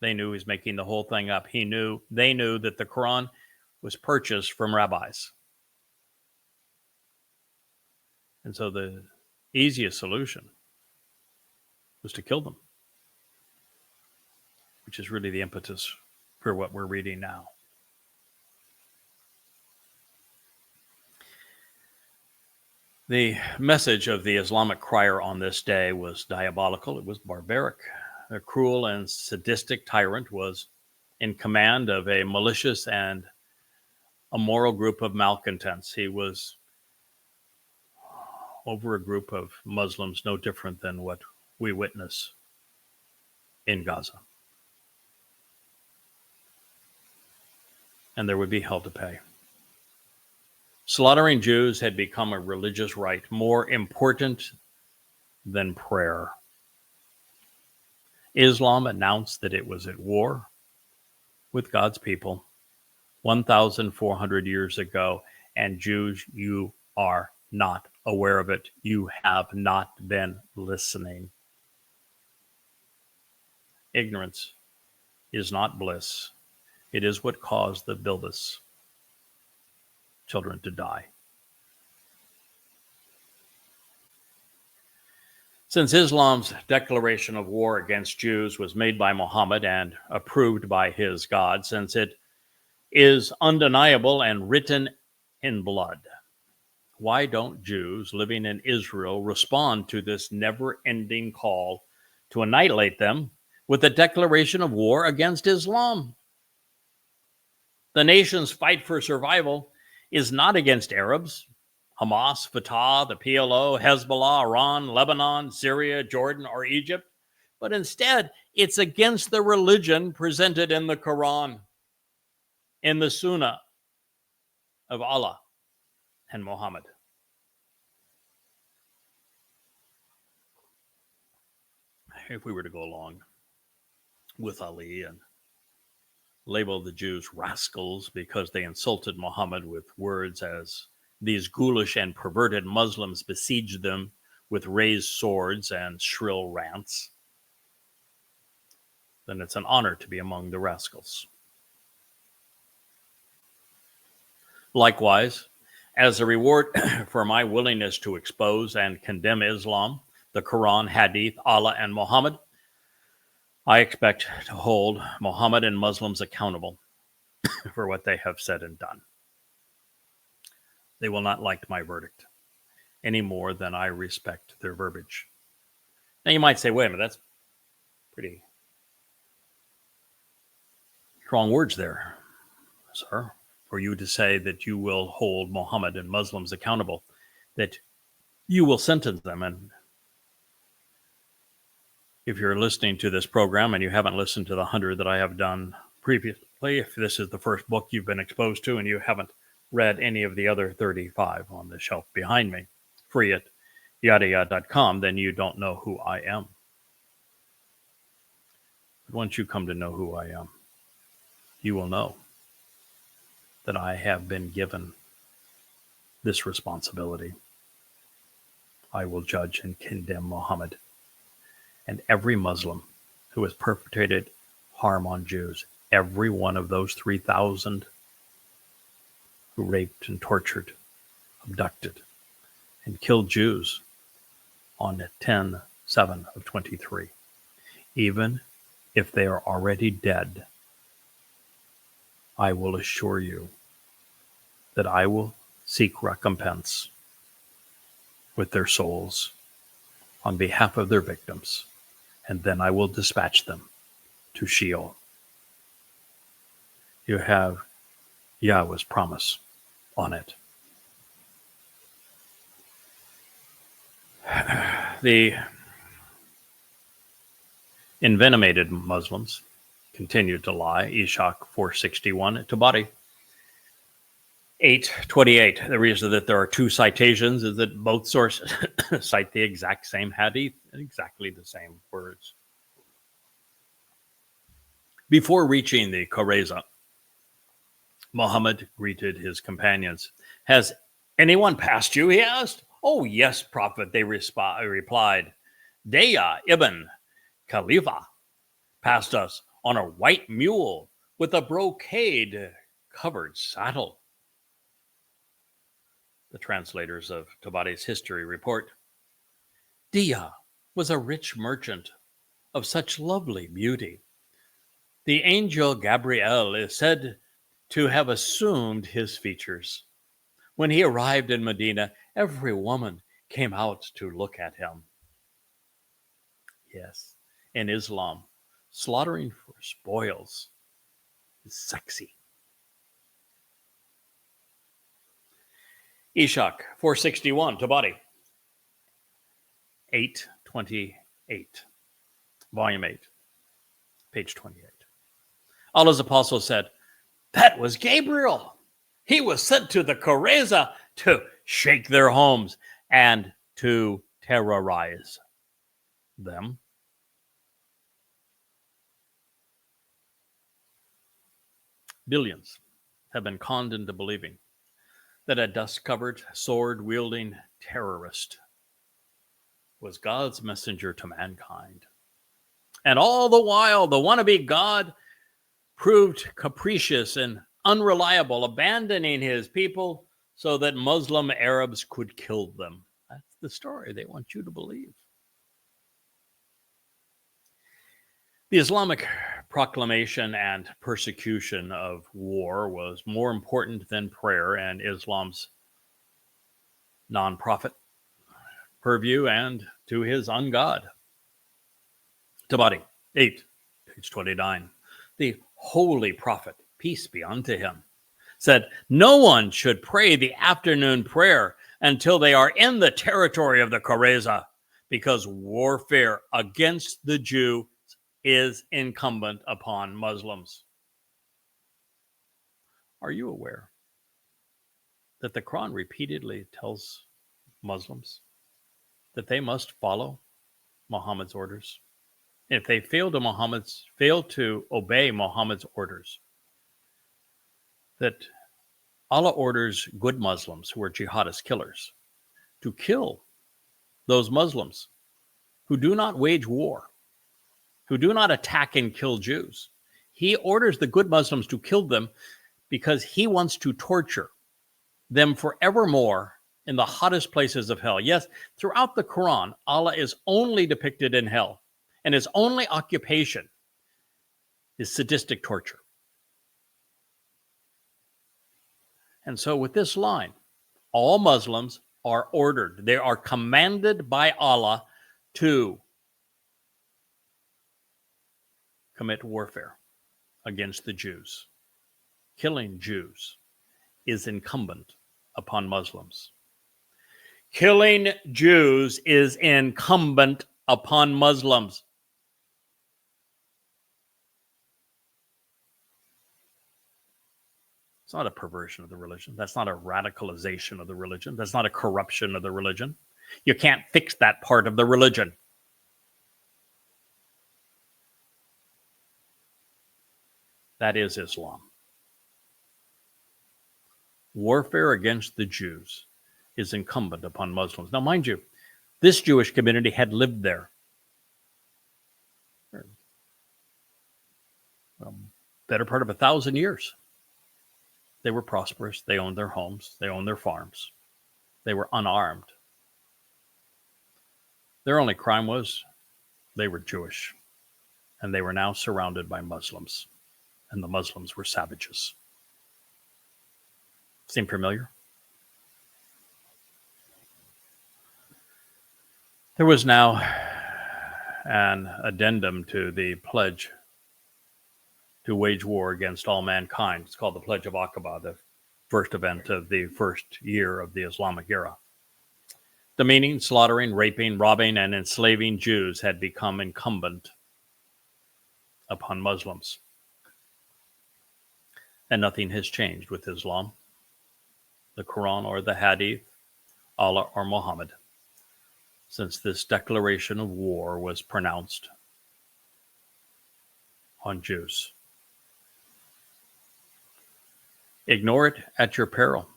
They knew he was making the whole thing up. They knew that the Quran was purchased from rabbis. And so the easiest solution was to kill them, which is really the impetus for what we're reading now. The message of the Islamic crier on this day was diabolical. It was barbaric. A cruel and sadistic tyrant was in command of a malicious and immoral group of malcontents. He was over a group of Muslims no different than what we witness in Gaza. And there would be hell to pay. Slaughtering Jews had become a religious rite more important than prayer. Islam announced that it was at war with God's people 1,400 years ago, and Jews, you are not aware of it. You have not been listening. Ignorance is not bliss. It is what caused the Bilbis children to die. Since Islam's declaration of war against Jews was made by Muhammad and approved by his God, since it is undeniable and written in blood, why don't Jews living in Israel respond to this never-ending call to annihilate them with a declaration of war against Islam? The nation's fight for survival is not against Arabs, Hamas, Fatah, the PLO, Hezbollah, Iran, Lebanon, Syria, Jordan, or Egypt, but instead it's against the religion presented in the Quran, in the Sunnah of Allah and Muhammad. If we were to go along with Ali and label the Jews rascals because they insulted Muhammad with words as these ghoulish and perverted Muslims besieged them with raised swords and shrill rants, then it's an honor to be among the rascals. Likewise, as a reward for my willingness to expose and condemn Islam, the Quran, Hadith, Allah, and Muhammad, I expect to hold Muhammad and Muslims accountable for what they have said and done. They will not like my verdict any more than I respect their verbiage. Now you might say, wait a minute, that's pretty strong words there, sir, for you to say that you will hold Muhammad and Muslims accountable, that you will sentence them. And if you're listening to this program and you haven't listened to the 100 that I have done previously, if this is the first book you've been exposed to and you haven't read any of the other 35 on the shelf behind me, free at YAHOWAH.com, then you don't know who I am. But once you come to know who I am, you will know that I have been given this responsibility. I will judge and condemn Muhammad and every Muslim who has perpetrated harm on Jews, every one of those 3,000 who raped and tortured, abducted, and killed Jews on 10/7 of 23. Even if they are already dead, I will assure you that I will seek recompense with their souls on behalf of their victims, and then I will dispatch them to Sheol. You have Yahweh's promise on it. The envenomated Muslims continued to lie. Ishaq 461, Tabari 828. The reason that there are two citations is that both sources cite the exact same hadith and exactly the same words. Before reaching the Koreza, Muhammad greeted his companions. "Has anyone passed you?" he asked. "Oh, yes, Prophet," they replied. "Daya ibn Khalifa passed us on a white mule with a brocade-covered saddle." The translators of Tabari's history report, "Dia was a rich merchant of such lovely beauty. The angel Gabriel is said to have assumed his features. When he arrived in Medina, every woman came out to look at him." Yes, in Islam, slaughtering for spoils is sexy. Ishaq 461, Tabari 828, volume 8, page 28. Allah's apostle said, "That was Gabriel. He was sent to the Koreza to shake their homes and to terrorize them." Billions have been conned into believing that a dust-covered, sword-wielding terrorist was God's messenger to mankind. And all the while, the wannabe God proved capricious and unreliable, abandoning his people so that Muslim Arabs could kill them. That's the story they want you to believe. The Islamic proclamation and persecution of war was more important than prayer and Islam's non-profit purview and to his ungod. Tabari 8, page 29. The Holy Prophet, peace be unto him, said, "No one should pray the afternoon prayer until they are in the territory of the Koreza, because warfare against the Jew is incumbent upon Muslims." Are you aware that the Quran repeatedly tells Muslims that they must follow Muhammad's orders? If they fail to obey Muhammad's orders, that Allah orders good Muslims who are jihadist killers to kill those Muslims who do not wage war, who do not attack and kill Jews. He orders the good Muslims to kill them because he wants to torture them forevermore in the hottest places of hell. Yes, throughout the Quran, Allah is only depicted in hell, and his only occupation is sadistic torture. And so with this line, all Muslims are ordered, they are commanded by Allah to commit warfare against the Jews. Killing Jews is incumbent upon Muslims. Killing Jews is incumbent upon Muslims. It's not a perversion of the religion. That's not a radicalization of the religion. That's not a corruption of the religion. You can't fix that part of the religion. That is Islam. Warfare against the Jews is incumbent upon Muslims. Now, mind you, this Jewish community had lived there for better part of 1,000 years. They were prosperous. They owned their homes. They owned their farms. They were unarmed. Their only crime was they were Jewish, and they were now surrounded by Muslims, and the Muslims were savages. Seem familiar? There was now an addendum to the pledge to wage war against all mankind. It's called the Pledge of Aqaba, the first event of the first year of the Islamic era. Demeaning, slaughtering, raping, robbing, and enslaving Jews had become incumbent upon Muslims. And nothing has changed with Islam, the Quran or the Hadith, Allah or Muhammad, since this declaration of war was pronounced on Jews. Ignore it at your peril.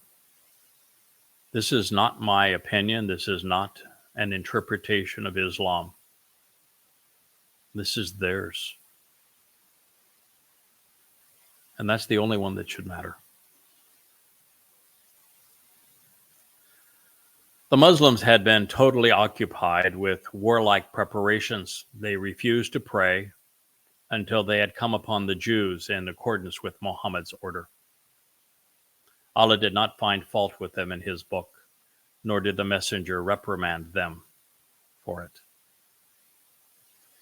This is not my opinion. This is not an interpretation of Islam. This is theirs. And that's the only one that should matter. The Muslims had been totally occupied with warlike preparations. They refused to pray until they had come upon the Jews in accordance with Muhammad's order. Allah did not find fault with them in his book, nor did the messenger reprimand them for it.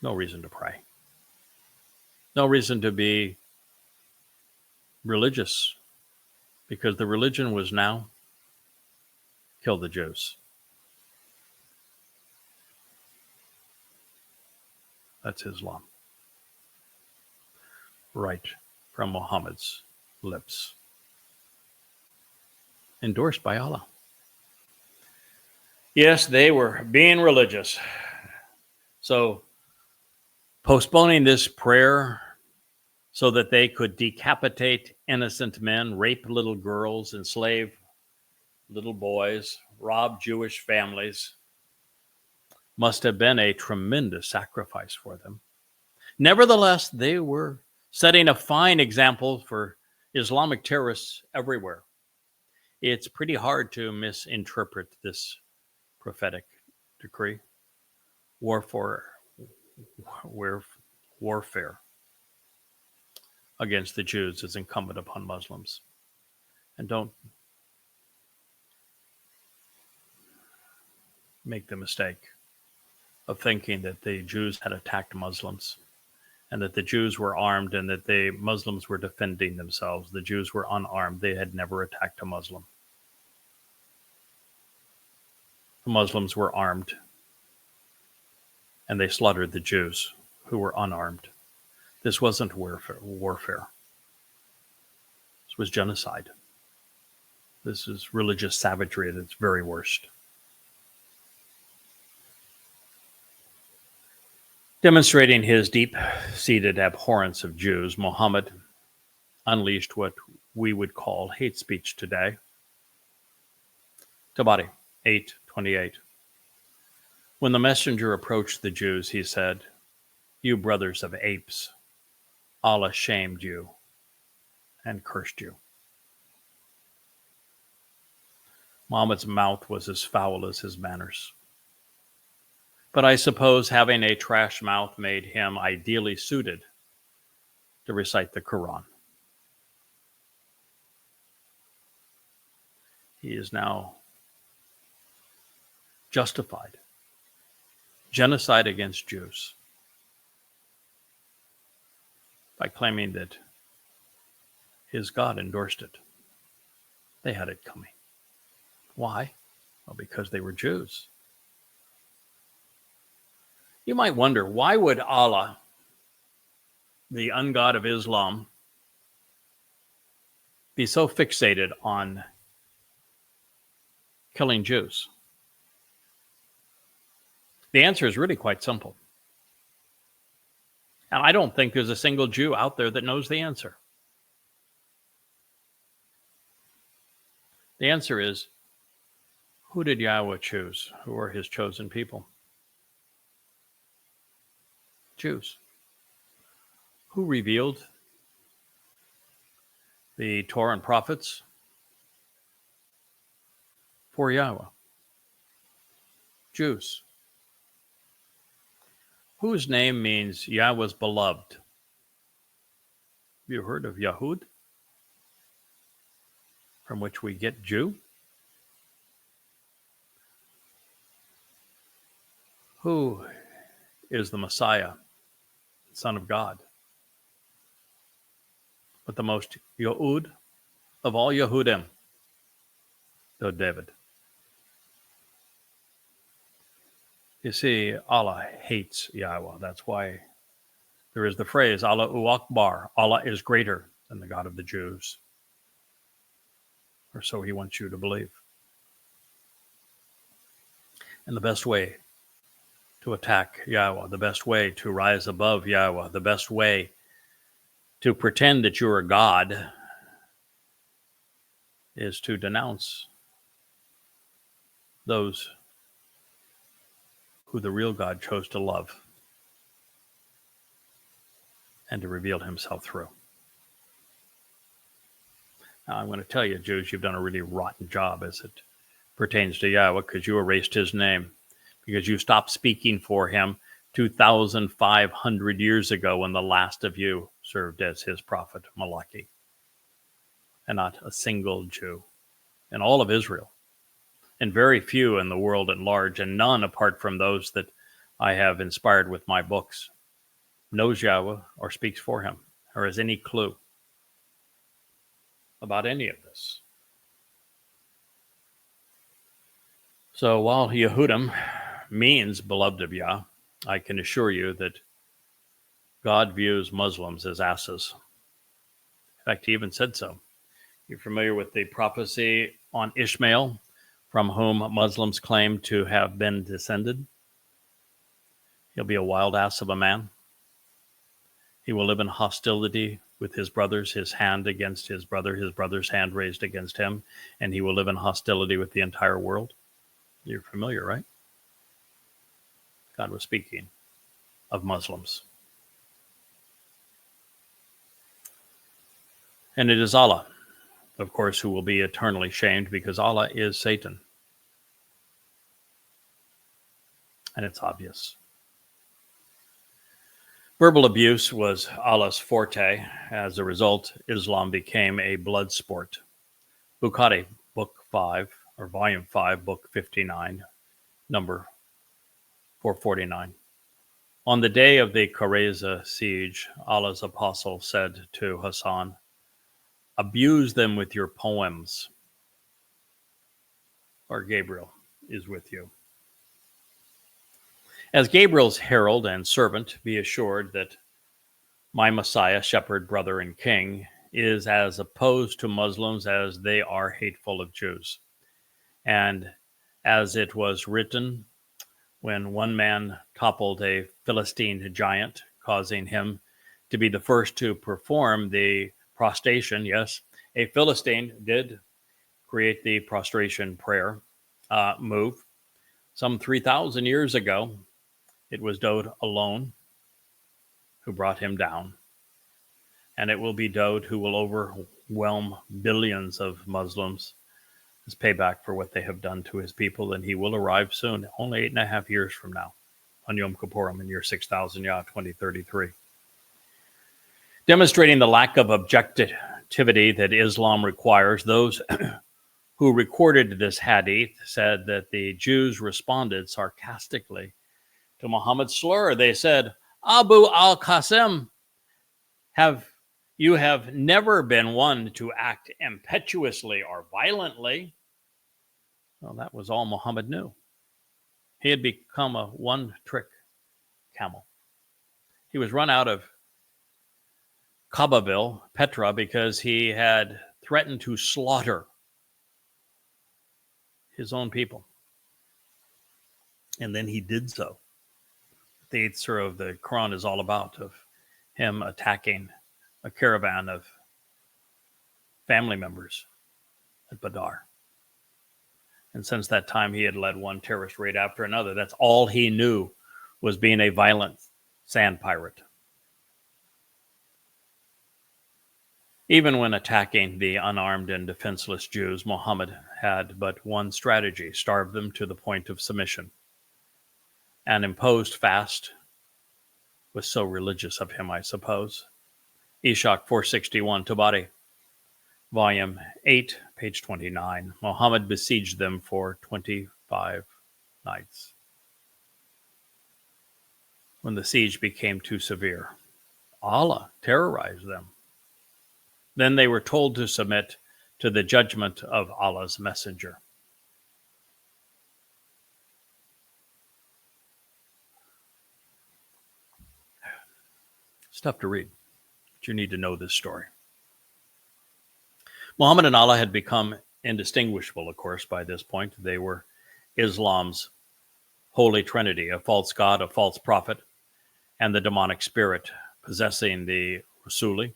No reason to pray. No reason to be religious, because the religion was now kill the Jews. That's Islam. Right from Muhammad's lips. Endorsed by Allah. Yes, they were being religious. So, postponing this prayer so that they could decapitate innocent men, rape little girls, enslave little boys, rob Jewish families, must have been a tremendous sacrifice for them. Nevertheless, they were setting a fine example for Islamic terrorists everywhere. It's pretty hard to misinterpret this prophetic decree. Warfare against the Jews is incumbent upon Muslims. And don't make the mistake of thinking that the Jews had attacked Muslims and that the Jews were armed and that the Muslims were defending themselves. The Jews were unarmed. They had never attacked a Muslim. The Muslims were armed and they slaughtered the Jews who were unarmed. This wasn't warfare. This was genocide. This is religious savagery at its very worst. Demonstrating his deep-seated abhorrence of Jews, Muhammad unleashed what we would call hate speech today. Tabari 8:28. When the messenger approached the Jews, he said, "You brothers of apes, Allah shamed you and cursed you." Muhammad's mouth was as foul as his manners. But I suppose having a trash mouth made him ideally suited to recite the Quran. He is now justified genocide against Jews by claiming that his God endorsed it. They had it coming. Why? Well, because they were Jews. You might wonder, why would Allah, the ungod of Islam, be so fixated on killing Jews? The answer is really quite simple. And I don't think there's a single Jew out there that knows the answer. The answer is, who did Yahweh choose? Who are his chosen people? Jews. Who revealed the Torah and prophets? For Yahweh. Jews. Whose name means Yahweh's beloved? Have you heard of Yahud? From which we get Jew? Who is the Messiah, Son of God? But the most Yahud of all Yahudim, to David. You see, Allah hates Yahweh. That's why there is the phrase, Allahu Akbar. Allah is greater than the God of the Jews. Or so he wants you to believe. And the best way to attack Yahweh, the best way to rise above Yahweh, the best way to pretend that you're a God is to denounce those who the real God chose to love and to reveal himself through. Now, I'm going to tell you, Jews, you've done a really rotten job as it pertains to Yahweh, because you erased his name, because you stopped speaking for him 2,500 years ago when the last of you served as his prophet, Malachi. And not a single Jew in all of Israel, and very few in the world at large, and none apart from those that I have inspired with my books, knows Yahweh or speaks for him or has any clue about any of this. So while Yehudim means beloved of Yah, I can assure you that God views Muslims as asses. In fact, he even said so. You're familiar with the prophecy on Ishmael, from whom Muslims claim to have been descended? He'll be a wild ass of a man. He will live in hostility with his brothers, his hand against his brother's hand raised against him, and he will live in hostility with the entire world. You're familiar, right? God was speaking of Muslims. And it is Allah, of course, who will be eternally shamed, because Allah is Satan. And it's obvious. Verbal abuse was Allah's forte. As a result, Islam became a blood sport. Bukhari, Book 5, or Volume 5, Book 59, number 449. On the day of the Qareza siege, Allah's apostle said to Hassan, "Abuse them with your poems, or Gabriel is with you." As Gabriel's herald and servant, be assured that my Messiah, shepherd, brother, and king, is as opposed to Muslims as they are hateful of Jews. And as it was written, when one man toppled a Philistine giant, causing him to be the first to perform the prostration. Yes, a Philistine did create the prostration prayer move. Some 3,000 years ago, it was Dowd alone who brought him down. And it will be Dowd who will overwhelm billions of Muslims as payback for what they have done to his people. And he will arrive soon, only 8.5 years from now, on Yom Kippurim in year 6000 Yah 2033. Demonstrating the lack of objectivity that Islam requires, those who recorded this hadith said that the Jews responded sarcastically to Muhammad's slur. They said, "Abu al-Qasim, you have never been one to act impetuously or violently." Well, that was all Muhammad knew. He had become a one-trick camel. He was run out of Kabaville, Petra, because he had threatened to slaughter his own people. And then he did so. The 8th surah of the Quran is all about, of him attacking a caravan of family members at Badr. And since that time, he had led one terrorist raid after another. That's all he knew, was being a violent sand pirate. Even when attacking the unarmed and defenseless Jews, Muhammad had but one strategy: starve them to the point of submission. An imposed fast was so religious of him, I suppose. Ishaq 461, Tabari, Volume 8, page 29. Muhammad besieged them for 25 nights. When the siege became too severe, Allah terrorized them. Then they were told to submit to the judgment of Allah's messenger. It's tough to read, but you need to know this story. Muhammad and Allah had become indistinguishable, of course, by this point. They were Islam's holy trinity, a false god, a false prophet, and the demonic spirit possessing the Rasuli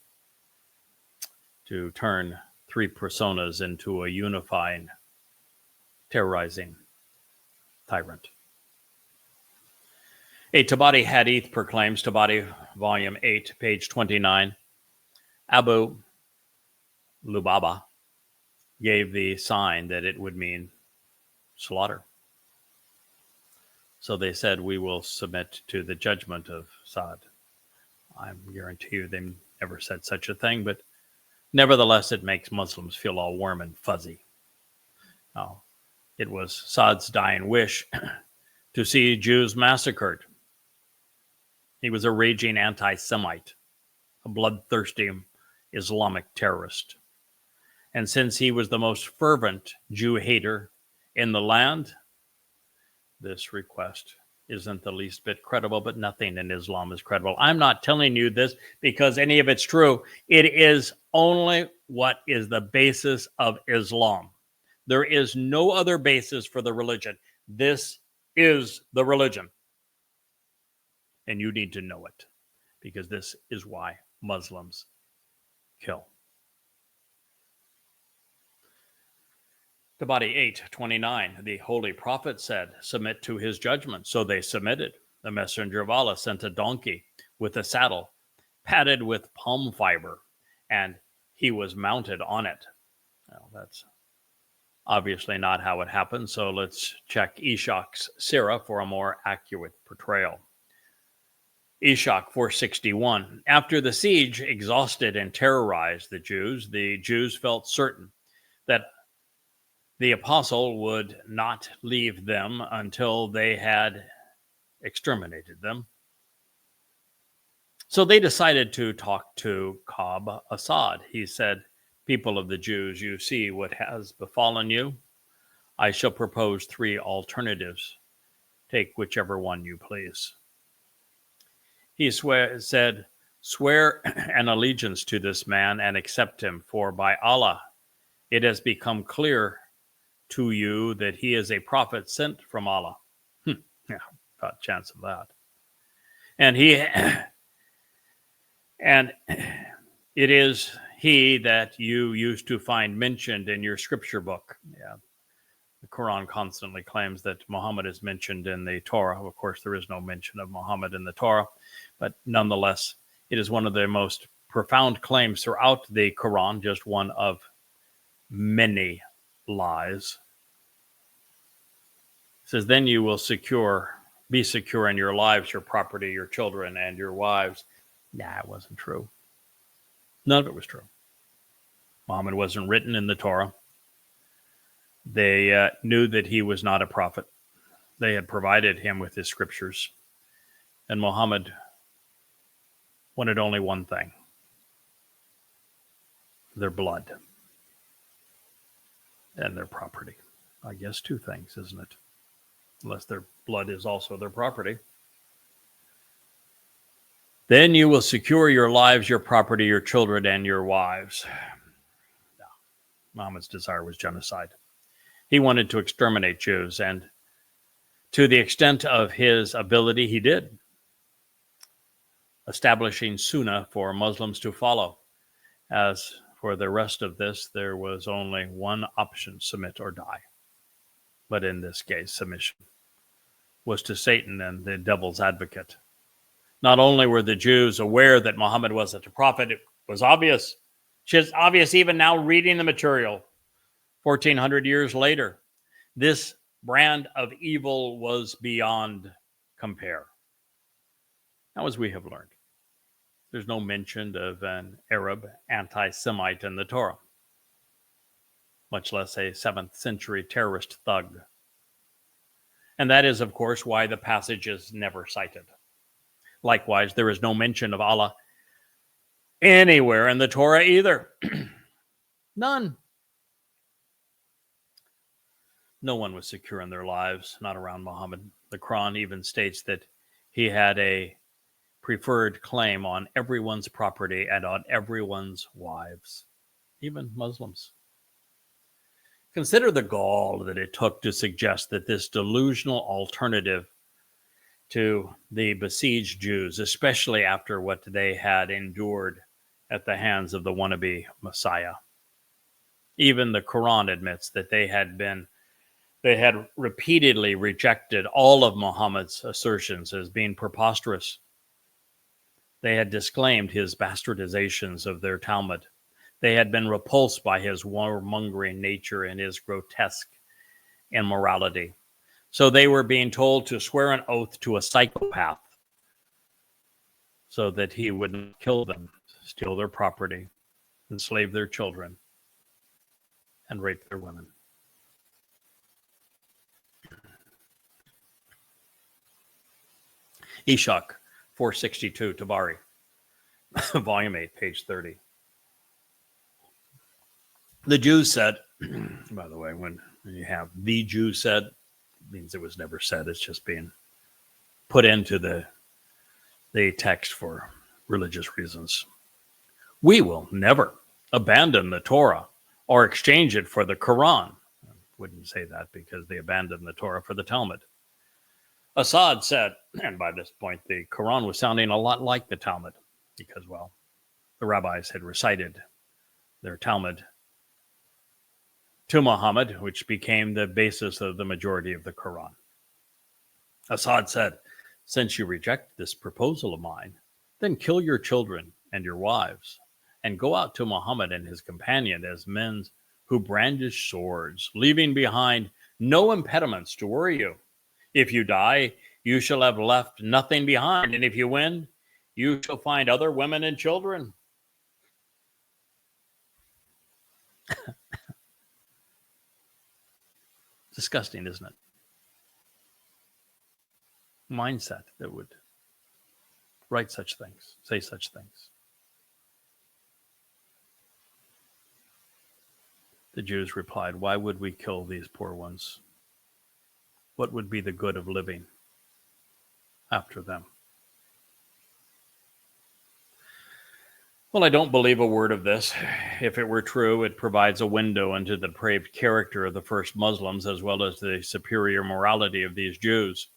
to turn three personas into a unifying, terrorizing tyrant. A Tabari Hadith proclaims, Tabari, volume 8, page 29, Abu Lubaba gave the sign that it would mean slaughter. So they said, we will submit to the judgment of Saad. I guarantee you they never said such a thing, but nevertheless, it makes Muslims feel all warm and fuzzy. Now, it was Saad's dying wish to see Jews massacred. He was a raging anti-Semite, a bloodthirsty Islamic terrorist. And since he was the most fervent Jew hater in the land, this request isn't the least bit credible, but nothing in Islam is credible. I'm not telling you this because any of it's true. It is only what is the basis of Islam. There is no other basis for the religion. This is the religion. And you need to know it, because this is why Muslims kill. Tabari 8:29, the Holy Prophet said, submit to his judgment. So they submitted. The Messenger of Allah sent a donkey with a saddle, padded with palm fiber, and he was mounted on it. Well, that's obviously not how it happened, so let's check Ishaq's Sirah for a more accurate portrayal. Ishaq 461. After the siege exhausted and terrorized the Jews felt certain that the apostle would not leave them until they had exterminated them. So they decided to talk to Qab Assad. He said, people of the Jews, you see what has befallen you. I shall propose three alternatives. Take whichever one you please. He said, swear an allegiance to this man and accept him, for by Allah, it has become clear to you that he is a prophet sent from Allah. Yeah, not chance of that. And it is he that you used to find mentioned in your scripture book. Yeah. The Quran constantly claims that Muhammad is mentioned in the Torah. Of course, there is no mention of Muhammad in the Torah, but nonetheless, it is one of the most profound claims throughout the Quran, just one of many lies. It says, then you will be secure in your lives, your property, your children, and your wives. Nah, it wasn't true. None of it was true. Muhammad wasn't written in the Torah. They knew that he was not a prophet. They had provided him with his scriptures. And Muhammad wanted only one thing: their blood and their property. I guess two things, isn't it? Unless their blood is also their property. Then you will secure your lives, your property, your children, and your wives. No. Muhammad's desire was genocide. He wanted to exterminate Jews, and to the extent of his ability, he did, establishing Sunnah for Muslims to follow. As for the rest of this, there was only one option: submit or die. But in this case, submission was to Satan and the devil's advocate. Not only were the Jews aware that Muhammad wasn't a prophet, it was obvious. It's obvious even now reading the material 1,400 years later. This brand of evil was beyond compare. Now, as we have learned, there's no mention of an Arab anti-Semite in the Torah, much less a 7th century terrorist thug. And that is, of course, why the passage is never cited. Likewise, there is no mention of Allah anywhere in the Torah either. None. No one was secure in their lives, not around Muhammad. The Quran even states that he had a preferred claim on everyone's property and on everyone's wives, even Muslims. Consider the gall that it took to suggest that this delusional alternative to the besieged Jews, especially after what they had endured at the hands of the wannabe Messiah. Even the Quran admits that they had repeatedly rejected all of Muhammad's assertions as being preposterous. They had disclaimed his bastardizations of their Talmud. They had been repulsed by his warmongering nature and his grotesque immorality. So they were being told to swear an oath to a psychopath so that he would not kill them, steal their property, enslave their children, and rape their women. Ishak, 462, Tabari, Volume 8, page 30. The Jews said, by the way, when you have the Jews said, it means it was never said. It's just being put into the text for religious reasons. We will never abandon the Torah or exchange it for the Quran. I wouldn't say that because they abandoned the Torah for the Talmud. Assad said, and by this point, the Quran was sounding a lot like the Talmud because, well, the rabbis had recited their Talmud to Muhammad, which became the basis of the majority of the Quran. Assad said, since you reject this proposal of mine, then kill your children and your wives, and go out to Muhammad and his companion as men who brandish swords, leaving behind no impediments to worry you. If you die, you shall have left nothing behind, and if you win, you shall find other women and children. Disgusting, isn't it? Mindset that would write such things, say such things. The Jews replied, why would we kill these poor ones? What would be the good of living after them? Well, I don't believe a word of this. If it were true, it provides a window into the depraved character of the first Muslims, as well as the superior morality of these Jews.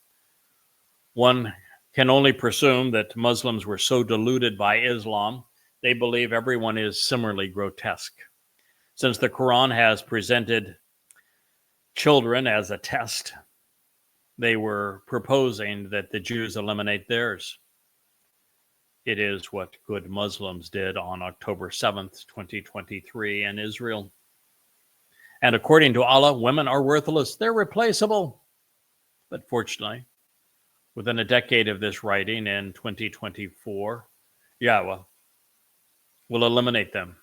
One can only presume that Muslims were so deluded by Islam, they believe everyone is similarly grotesque. Since the Quran has presented children as a test, they were proposing that the Jews eliminate theirs. It is what good Muslims did on October 7th, 2023 in Israel. And according to Allah, women are worthless. They're replaceable. But fortunately, within a decade of this writing in 2024, YAHOWAH will eliminate them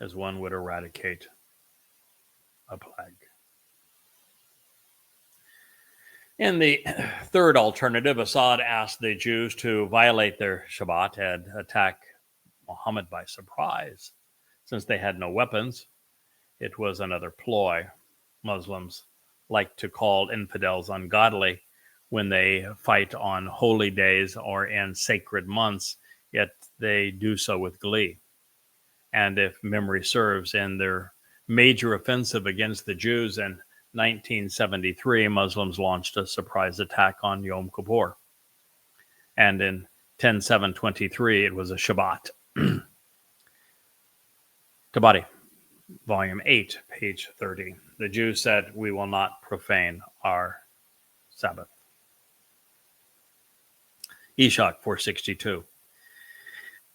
as one would eradicate a plague. In the third alternative, Assad asked the Jews to violate their Shabat and attack Muhammad by surprise. Since they had no weapons, it was another ploy. Muslims like to call infidels ungodly when they fight on holy days or in sacred months, yet they do so with glee. And if memory serves, in their major offensive against the Jews in 1973, Muslims launched a surprise attack on Yom Kippur. And in 10/7/23, it was a Shabat. Tabari, Volume 8, page 30. The Jews said, we will not profane our Sabbath. Ishak, 462.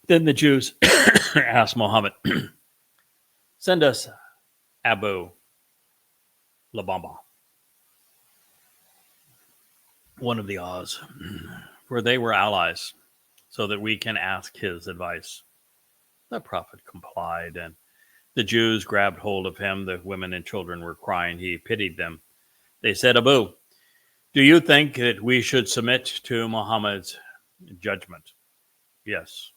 Then the Jews asked Muhammad, send us Abu Labamba, one of the Oz, for they were allies, so that we can ask his advice. The prophet complied, and the Jews grabbed hold of him. The women and children were crying. He pitied them. They said, Abu, do you think that we should submit to Muhammad's judgment? Yes,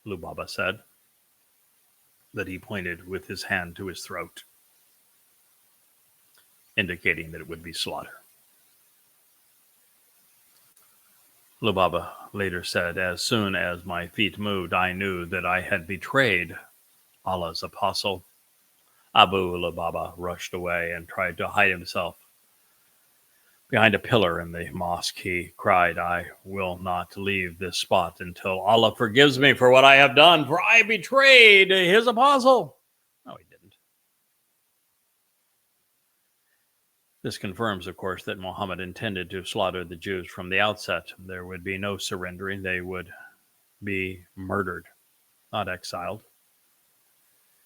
Lubaba said, that he pointed with his hand to his throat, indicating that it would be slaughter. Lubaba later said, as soon as my feet moved, I knew that I had betrayed Allah's apostle. Abu Lubaba rushed away and tried to hide himself behind a pillar in the mosque. He cried, I will not leave this spot until Allah forgives me for what I have done, for I betrayed his apostle. No, he didn't. This confirms, of course, that Muhammad intended to slaughter the Jews from the outset. There would be no surrendering. They would be murdered, not exiled.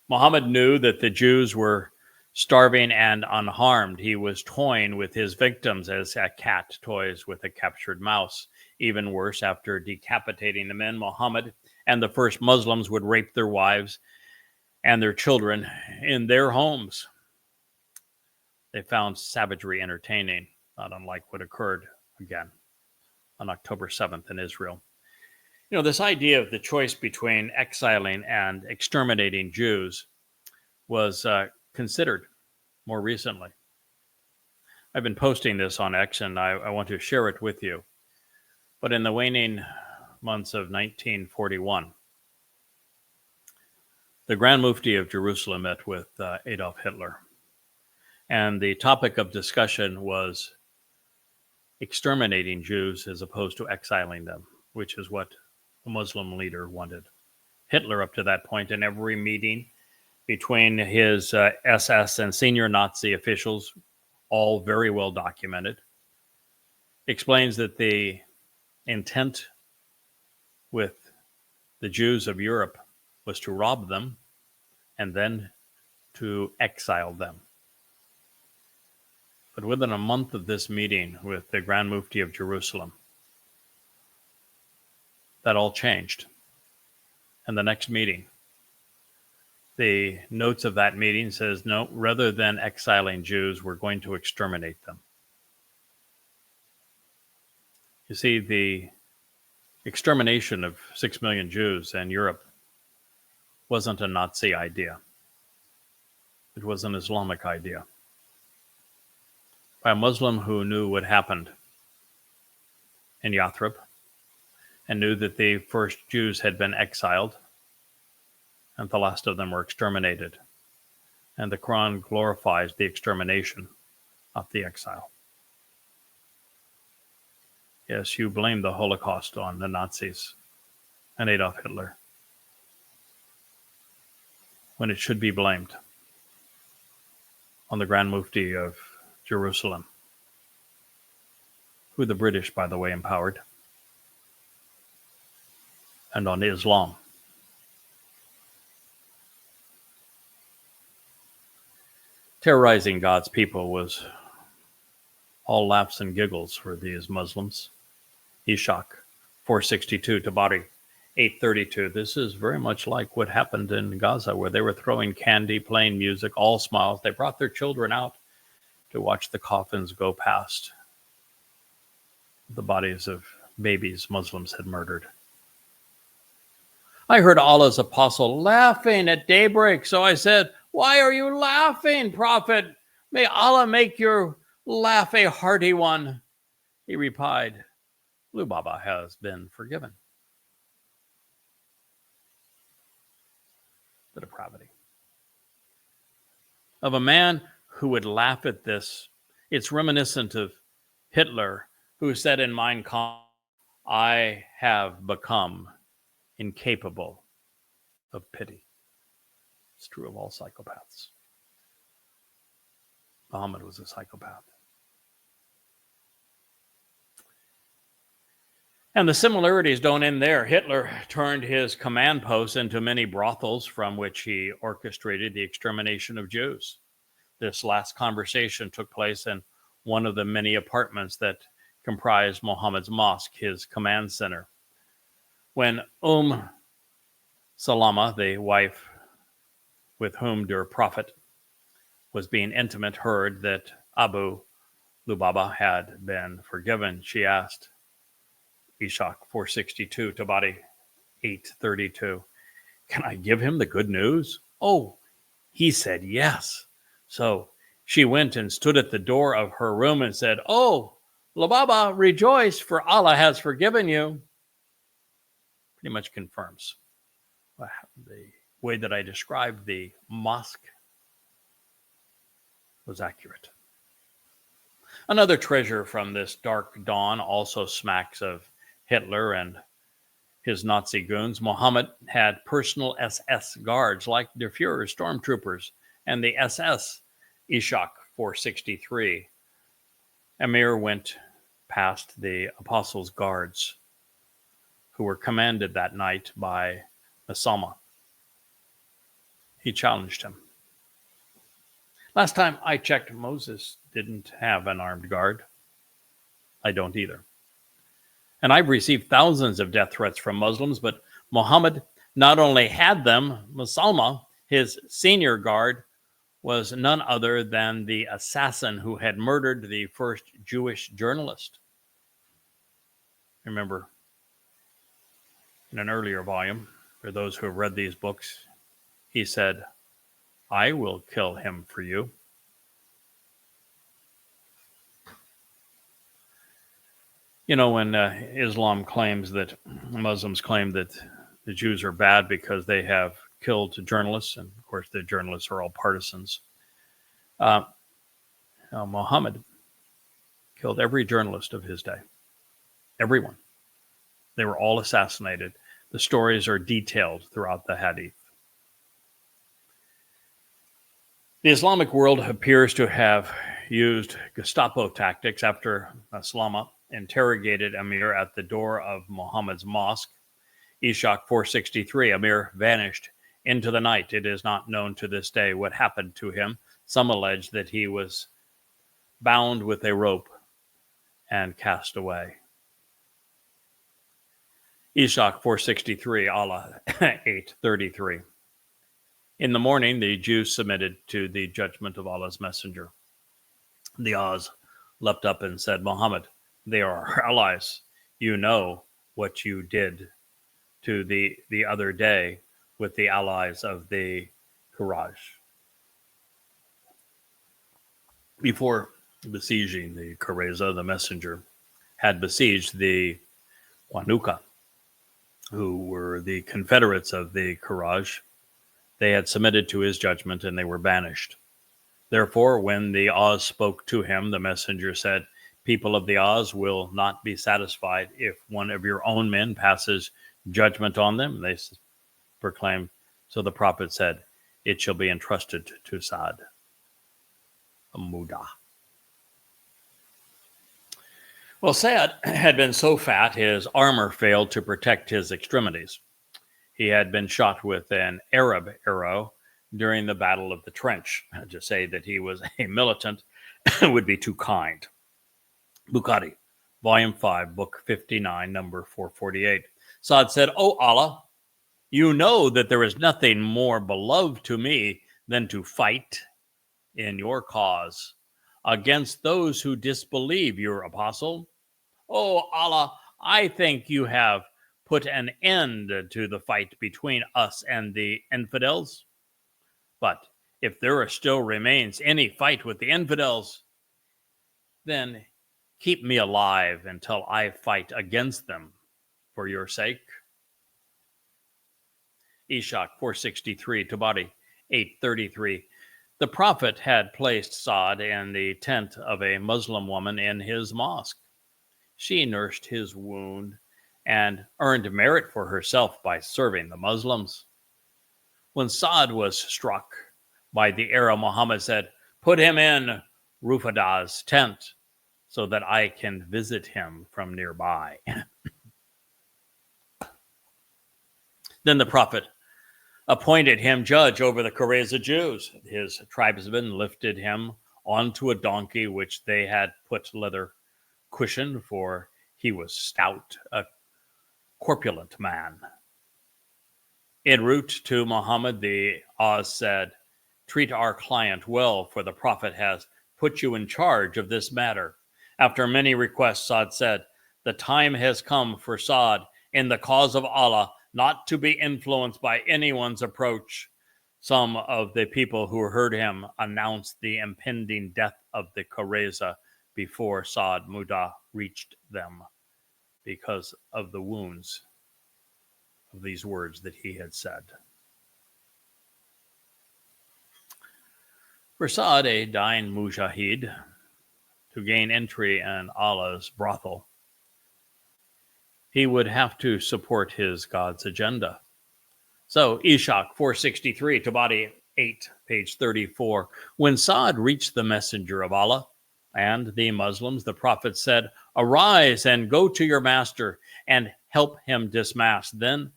Muhammad knew that the Jews were starving and unharmed. He was toying with his victims as a cat toys with a captured mouse. Even worse, after decapitating the men, Muhammad and the first Muslims would rape their wives and their children in their homes. They found savagery entertaining, not unlike what occurred again on October 7th in Israel. You know, this idea of the choice between exiling and exterminating Jews was considered more recently. I've been posting this on X, and I want to share it with you. But in the waning months of 1941, the Grand Mufti of Jerusalem met with Adolf Hitler. And the topic of discussion was exterminating Jews as opposed to exiling them, which is what a Muslim leader wanted. Hitler, up to that point, in every meeting between his SS and senior Nazi officials, all very well documented, explains that the intent with the Jews of Europe was to rob them and then to exile them. But within a month of this meeting with the Grand Mufti of Jerusalem, that all changed. And the next meeting, the notes of that meeting says, no, rather than exiling Jews, we're going to exterminate them. You see, the extermination of 6 million Jews in Europe wasn't a Nazi idea. It was an Islamic idea by a Muslim who knew what happened in Yathrib and knew that the first Jews had been exiled and the last of them were exterminated. And the Quran glorifies the extermination, not the exile. Yes, you blame the Holocaust on the Nazis and Adolf Hitler when it should be blamed on the Grand Mufti of Jerusalem, who the British, by the way, empowered, and on Islam. Terrorizing God's people was all laughs and giggles for these Muslims. Ishaq, 462, Tabari, 832. This is very much like what happened in Gaza, where they were throwing candy, playing music, all smiles. They brought their children out to watch the coffins go past the bodies of babies Muslims had murdered. I heard Allah's apostle laughing at daybreak, so I said, why are you laughing, Prophet? May Allah make your laugh a hearty one. He replied, Lubaba has been forgiven. The depravity of a man who would laugh at this. It's reminiscent of Hitler, who said in Mein Kampf, I have become incapable of pity. It's true of all psychopaths. Muhammad was a psychopath. And the similarities don't end there. Hitler turned his command posts into many brothels from which he orchestrated the extermination of Jews. This last conversation took place in one of the many apartments that comprised Muhammad's mosque, his command center. When Salama, the wife with whom their prophet was being intimate, heard that Abu Lubaba had been forgiven, she asked Ishaq, 462, Tabari, 832, can I give him the good news? Oh, he said yes. So she went and stood at the door of her room and said, oh, Lababa, rejoice, for Allah has forgiven you. Pretty much confirms the way that I described the mosque was accurate. Another treasure from this dark dawn also smacks of Hitler and his Nazi goons. Muhammad had personal SS guards like Der Fuhrer's stormtroopers and the SS Ishak 463. Amir went past the apostles' guards who were commanded that night by Osama. He challenged him. Last time I checked, Moses didn't have an armed guard. I don't either. And I've received thousands of death threats from Muslims, but Muhammad not only had them, Osama, his senior guard, was none other than the assassin who had murdered the first Jewish journalist. Remember, in an earlier volume, for those who have read these books, he said, I will kill him for you. You know, when Islam claims that Muslims claim that the Jews are bad because they have killed journalists, and of course the journalists are all partisans. Muhammad killed every journalist of his day. Everyone. They were all assassinated. The stories are detailed throughout the Hadith. The Islamic world appears to have used Gestapo tactics after Osama interrogated Amir at the door of Muhammad's mosque. Ishak 463, Amir vanished into the night. It is not known to this day what happened to him. Some allege that he was bound with a rope and cast away. Ishak 463, Allah 833. In the morning, the Jews submitted to the judgment of Allah's messenger. The Oz leapt up and said, Muhammad, they are our allies. You know what you did to the other day with the allies of the Quraysh. Before besieging the Qurayza, the messenger had besieged the Wanuka, who were the confederates of the Quraysh. They had submitted to his judgment and they were banished. Therefore, when the Oz spoke to him, the messenger said, people of the Oz will not be satisfied if one of your own men passes judgment on them. They proclaimed. So the prophet said, it shall be entrusted to Sa'd. Mudah. Well, Sa'd had been so fat, his armor failed to protect his extremities. He had been shot with an Arab arrow during the Battle of the Trench. To say that he was a militant would be too kind. Bukhari, Volume 5, Book 59, number 448. Sa'd said, O Allah, you know that there is nothing more beloved to me than to fight in your cause against those who disbelieve your apostle. O Allah, I think you have put an end to the fight between us and the infidels. But if there still remains any fight with the infidels, then keep me alive until I fight against them for your sake. Ishak 463, Tabari 833. The prophet had placed Sa'd in the tent of a Muslim woman in his mosque. She nursed his wound and earned merit for herself by serving the Muslims. When Sa'd was struck by the arrow, Muhammad said, put him in Rufadah's tent so that I can visit him from nearby. Then the prophet appointed him judge over the Qurayza Jews. His tribesmen lifted him onto a donkey, which they had put leather cushion, for he was stout, a corpulent man. En route to Muhammad, the Oz said, treat our client well, for the prophet has put you in charge of this matter. After many requests, Sa'd said, the time has come for Sa'd in the cause of Allah not to be influenced by anyone's approach. Some of the people who heard him announced the impending death of the Qurayza before Saad Mudah reached them because of the wounds of these words that he had said. For Saad, a dying mujahid, to gain entry in Allah's brothel, he would have to support his God's agenda. So, Ishaq 463, Tabari 8, page 34. When Saad reached the messenger of Allah and the Muslims, the Prophet said, "Arise and go to your master and help him dismount." Then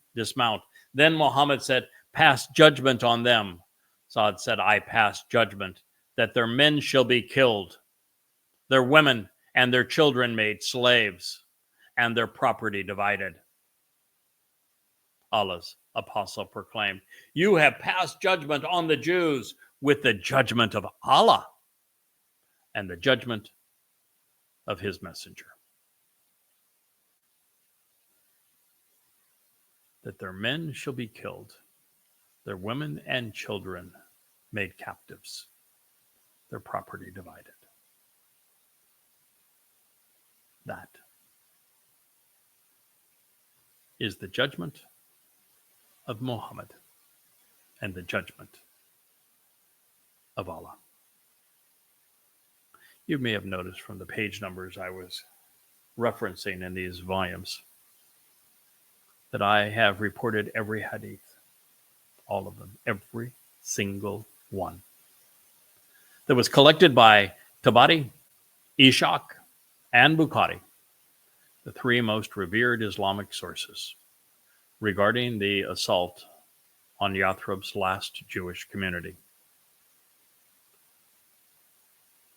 Muhammad said, "Pass judgment on them." Saad said, "I pass judgment that their men shall be killed, their women and their children made slaves, and their property divided." Allah's apostle proclaimed, "You have passed judgment on the Jews with the judgment of Allah and the judgment of his messenger, that their men shall be killed, their women and children made captives, their property divided." That is the judgment of Muhammad and the judgment of Allah. You may have noticed from the page numbers I was referencing in these volumes that I have reported every hadith, all of them, every single one, that was collected by Tabari, Ishaq, and Bukhari, the three most revered Islamic sources, regarding the assault on Yathrib's last Jewish community.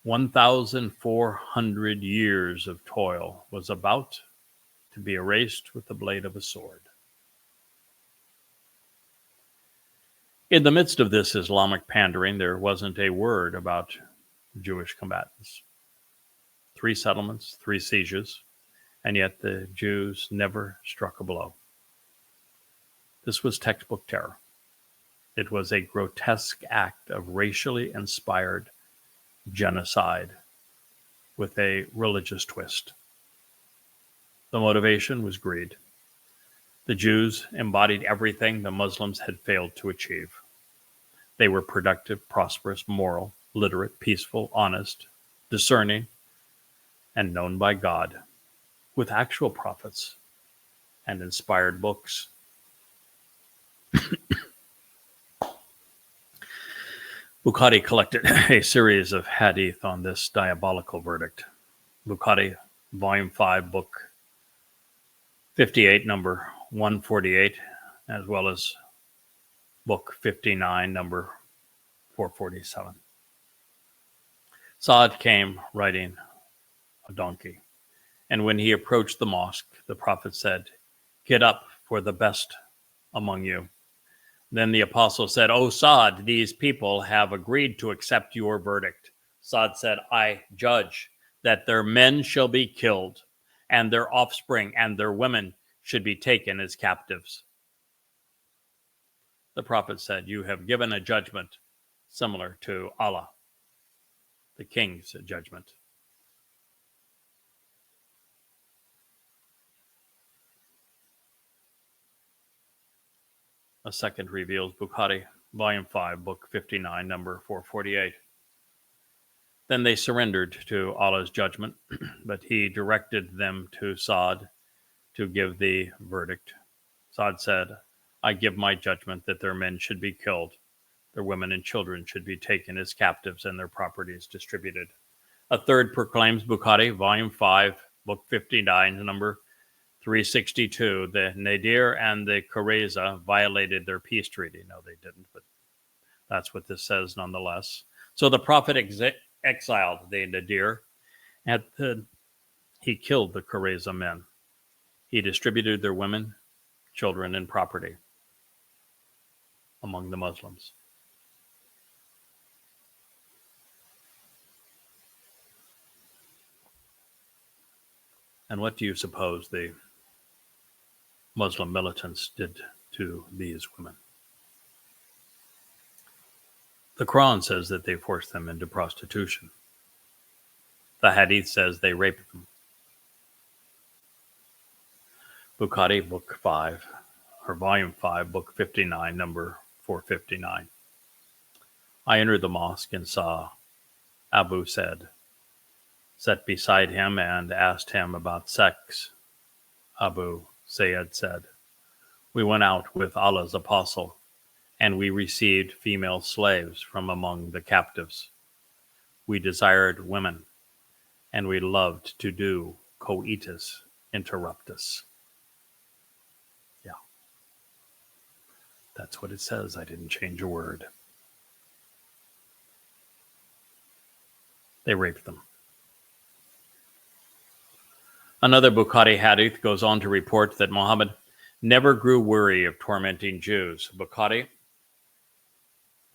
1,400 years of toil was about to be erased with the blade of a sword. In the midst of this Islamic pandering, there wasn't a word about Jewish combatants. 3 settlements, 3 sieges, and yet the Jews never struck a blow. This was textbook terror. It was a grotesque act of racially inspired genocide with a religious twist. The motivation was greed. The Jews embodied everything the Muslims had failed to achieve. They were productive, prosperous, moral, literate, peaceful, honest, discerning, and known by God, with actual prophets and inspired books. Bukhari collected a series of hadith on this diabolical verdict. Bukhari, Volume 5, Book 58, number 148, as well as Book 59, number 447. Saad came riding a donkey, and when he approached the mosque, the Prophet said, "Get up, for the best among you." Then the apostle said, "O Saad, these people have agreed to accept your verdict." Saad said, "I judge that their men shall be killed, and their offspring and their women should be taken as captives." The Prophet said, "You have given a judgment similar to Allah, the king's judgment." A second reveals Bukhari, Volume 5, Book 59, number 448. Then they surrendered to Allah's judgment, but he directed them to Saad to give the verdict. Saad said, "I give my judgment that their men should be killed, their women and children should be taken as captives, and their properties distributed." A third proclaims, Bukhari, Volume 5, Book 59, number 362, the Nadir and the Qurayza violated their peace treaty. No, they didn't, but that's what this says nonetheless. So the Prophet exiled the Nadir, and he killed the Qurayza men. He distributed their women, children, and property among the Muslims. And what do you suppose the Muslim militants did to these women? The Quran says that they forced them into prostitution. The Hadith says they raped them. Bukhari, Book 5, or Volume 5, Book 59, number 459. I entered the mosque and saw Abu Said set beside him and asked him about sex. Abu Sayyid said, "We went out with Allah's apostle, and we received female slaves from among the captives. We desired women, and we loved to do coitus interruptus." Yeah, that's what it says. I didn't change a word. They raped them. Another Bukhari hadith goes on to report that Muhammad never grew weary of tormenting Jews. Bukhari,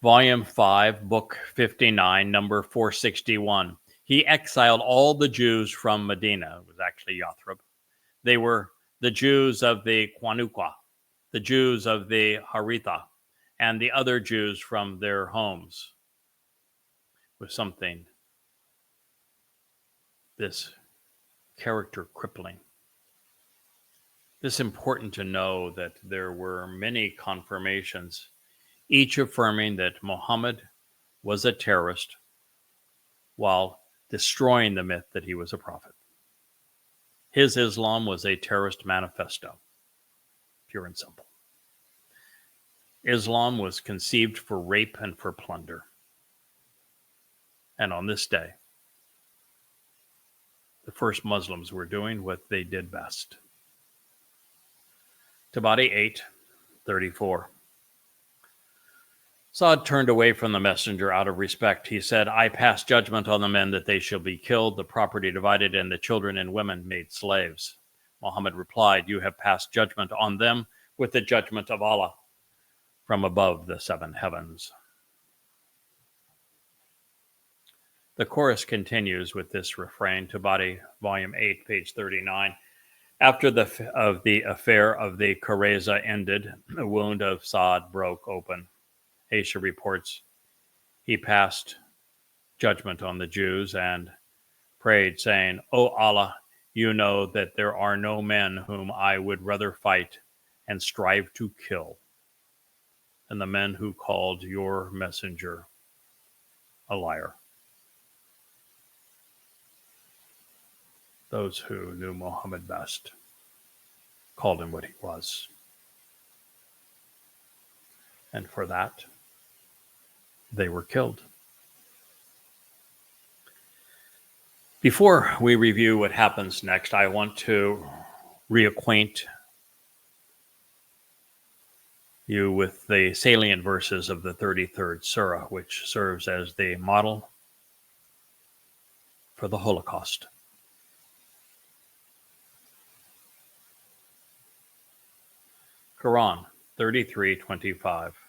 Volume 5, Book 59, number 461. He exiled all the Jews from Medina. It was actually Yathrib. They were the Jews of the Qanuqa, the Jews of the Haritha, and the other Jews from their homes. It was something, this character crippling. It's important to know that there were many confirmations, each affirming that Muhammad was a terrorist while destroying the myth that he was a prophet. His Islam was a terrorist manifesto, pure and simple. Islam was conceived for rape and for plunder. And on this day, the first Muslims were doing what they did best. Tabari 8:34. Saad turned away from the messenger out of respect. He said, "I pass judgment on the men that they shall be killed, the property divided, and the children and women made slaves." Muhammad replied, "You have passed judgment on them with the judgment of Allah from above the seven heavens." The chorus continues with this refrain, Tabari, Volume 8, page 39. After the affair of the Qurayza ended, the wound of Saad broke open. Aisha reports he passed judgment on the Jews and prayed, saying, "O Allah, you know that there are no men whom I would rather fight and strive to kill than the men who called your messenger a liar." Those who knew Muhammad best called him what he was. And for that, they were killed. Before we review what happens next, I want to reacquaint you with the salient verses of the 33rd Surah, which serves as the model for the Holocaust. Quran 33:25.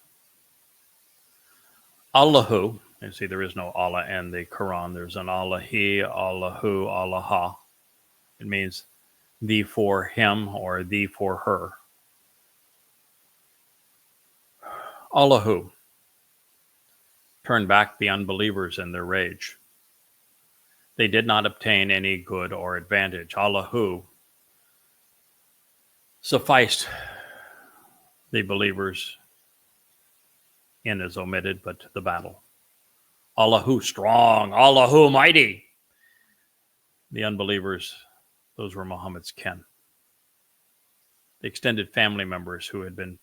Allahu, you see there is no Allah in the Quran. There's an Allahi, Allahu, Allaha. It means thee for him or thee for her. Allahu turned back the unbelievers in their rage. They did not obtain any good or advantage. Allahu sufficed the believers in is omitted, but the battle. Allahu strong, Allahu mighty. The unbelievers, those were Muhammad's kin. The extended family members who had been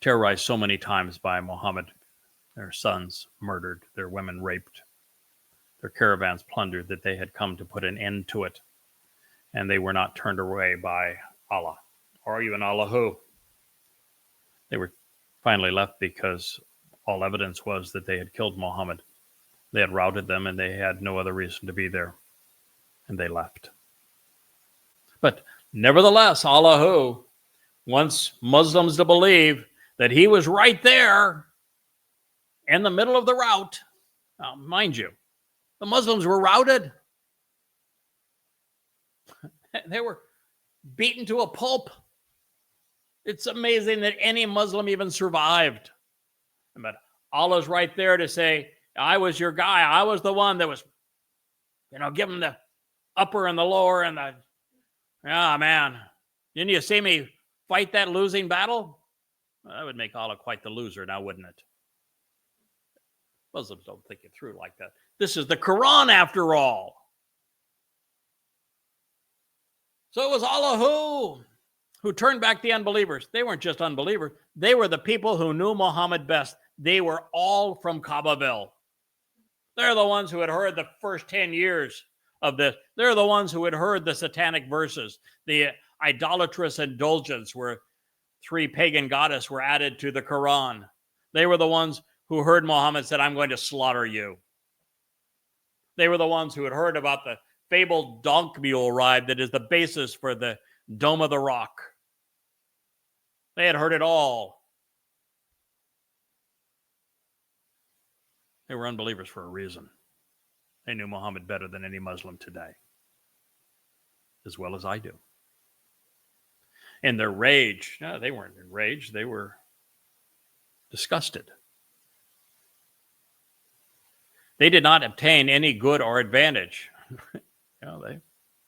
terrorized so many times by Muhammad, their sons murdered, their women raped, their caravans plundered, that they had come to put an end to it. And they were not turned away by Allah or even Allahu. They were finally left because all evidence was that they had killed Muhammad. They had routed them and they had no other reason to be there. And they left. But nevertheless, Allahu wants Muslims to believe that he was right there in the middle of the rout. Now, mind you, the Muslims were routed. They were beaten to a pulp. It's amazing that any Muslim even survived. But Allah's right there to say, I was your guy. I was the one that was give them the upper and the lower and the, man, didn't you see me fight that losing battle? Well, that would make Allah quite the loser now, wouldn't it? Muslims don't think it through like that. This is the Quran after all. So it was Allah who turned back the unbelievers. They weren't just unbelievers. They were the people who knew Muhammad best. They were all from Babel. They're the ones who had heard the first 10 years of this. They're the ones who had heard the satanic verses, the idolatrous indulgence where 3 pagan goddesses were added to the Quran. They were the ones who heard Muhammad said, I'm going to slaughter you. They were the ones who had heard about the fabled donk mule ride that is the basis for the Dome of the Rock. They had heard it all. They were unbelievers for a reason. They knew Muhammad better than any Muslim today, as well as I do. In their rage, no, they weren't enraged. They were disgusted. They did not obtain any good or advantage. They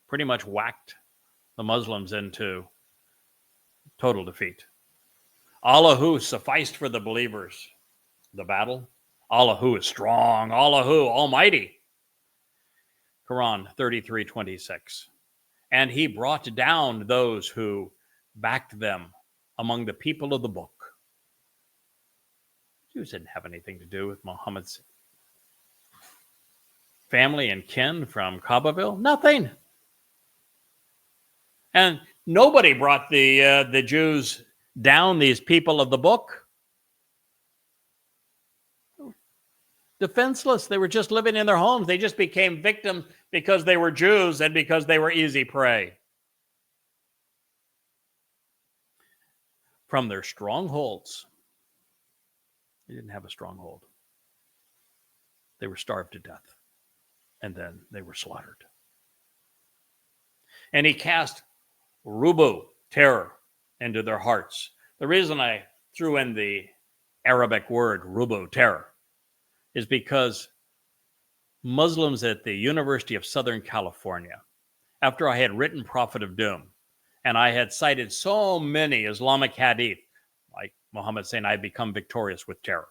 pretty much whacked the Muslims into total defeat. Allah who sufficed for the believers, the battle. Allah who is strong. Allah who almighty. Quran 33:26. And he brought down those who backed them among the people of the book. Jews didn't have anything to do with Muhammad's family and kin from Babel. Nothing. And nobody brought the Jews down, these people of the book. Defenseless. They were just living in their homes. They just became victims because they were Jews and because they were easy prey. From their strongholds. They didn't have a stronghold. They were starved to death. And then they were slaughtered. And he cast rubu, terror, into their hearts. The reason I threw in the Arabic word rubu, terror, is because Muslims at the University of Southern California, after I had written Prophet of Doom, and I had cited so many Islamic hadith, like Muhammad saying, I become victorious with terror.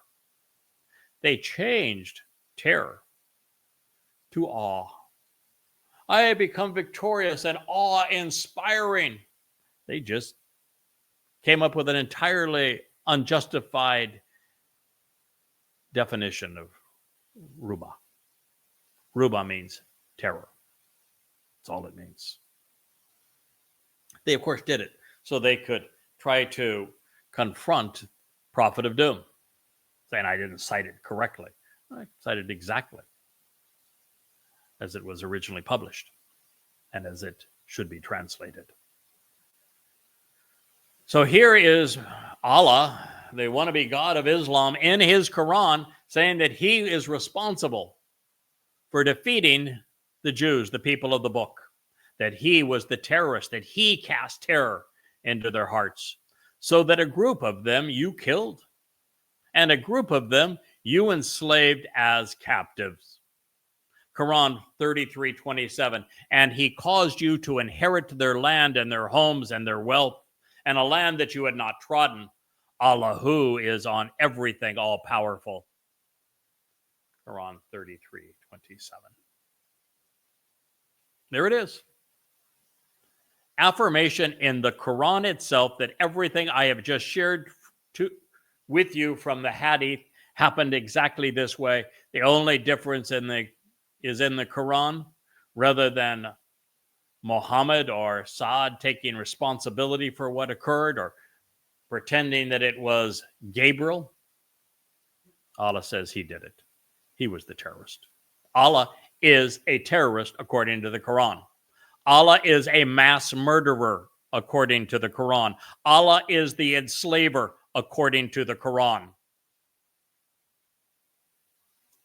They changed terror to awe. I have become victorious and awe-inspiring. They just came up with an entirely unjustified definition of ruba. Ruba means terror. That's all it means. They, of course, did it so they could try to confront Prophet of Doom, saying I didn't cite it correctly. I cited exactly as it was originally published and as it should be translated. So here is Allah, the wannabe God of Islam, in his Quran, saying that he is responsible for defeating the Jews, the people of the book, that he was the terrorist, that he cast terror into their hearts, so that a group of them you killed, and a group of them you enslaved as captives. Quran 33:27, and he caused you to inherit their land and their homes and their wealth, and a land that you had not trodden. Allah who is on everything all-powerful. Quran 33:27. There it is. Affirmation in the Quran itself that everything I have just shared with you from the Hadith happened exactly this way. The only difference is in the Quran, rather than Muhammad or Saad taking responsibility for what occurred or pretending that it was Gabriel. Allah says he did it. He was the terrorist. Allah is a terrorist according to the Quran. Allah is a mass murderer according to the Quran. Allah is the enslaver according to the Quran.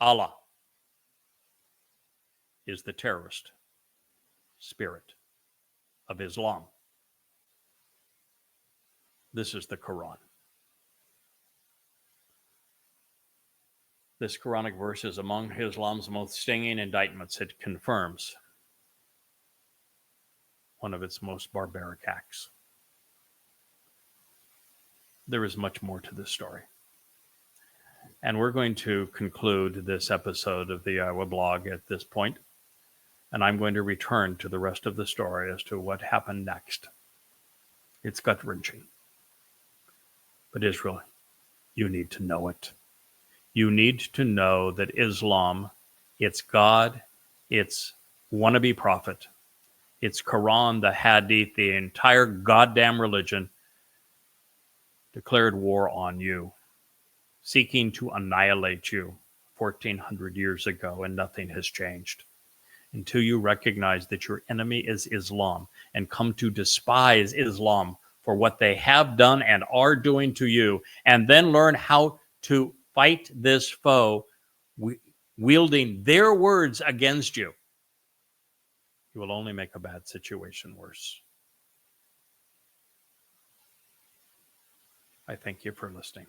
Allah is the terrorist spirit of Islam. This is the Quran. This Quranic verse is among Islam's most stinging indictments. It confirms one of its most barbaric acts. There is much more to this story. And we're going to conclude this episode of the YAHOWAH blog at this point. And I'm going to return to the rest of the story as to what happened next. It's gut-wrenching. But Israel, you need to know it. You need to know that Islam, its God, its wannabe prophet, its Quran, the Hadith, the entire goddamn religion declared war on you, seeking to annihilate you 1,400 years ago, and nothing has changed. Until you recognize that your enemy is Islam and come to despise Islam for what they have done and are doing to you, and then learn how to fight this foe wielding their words against you, you will only make a bad situation worse. I thank you for listening.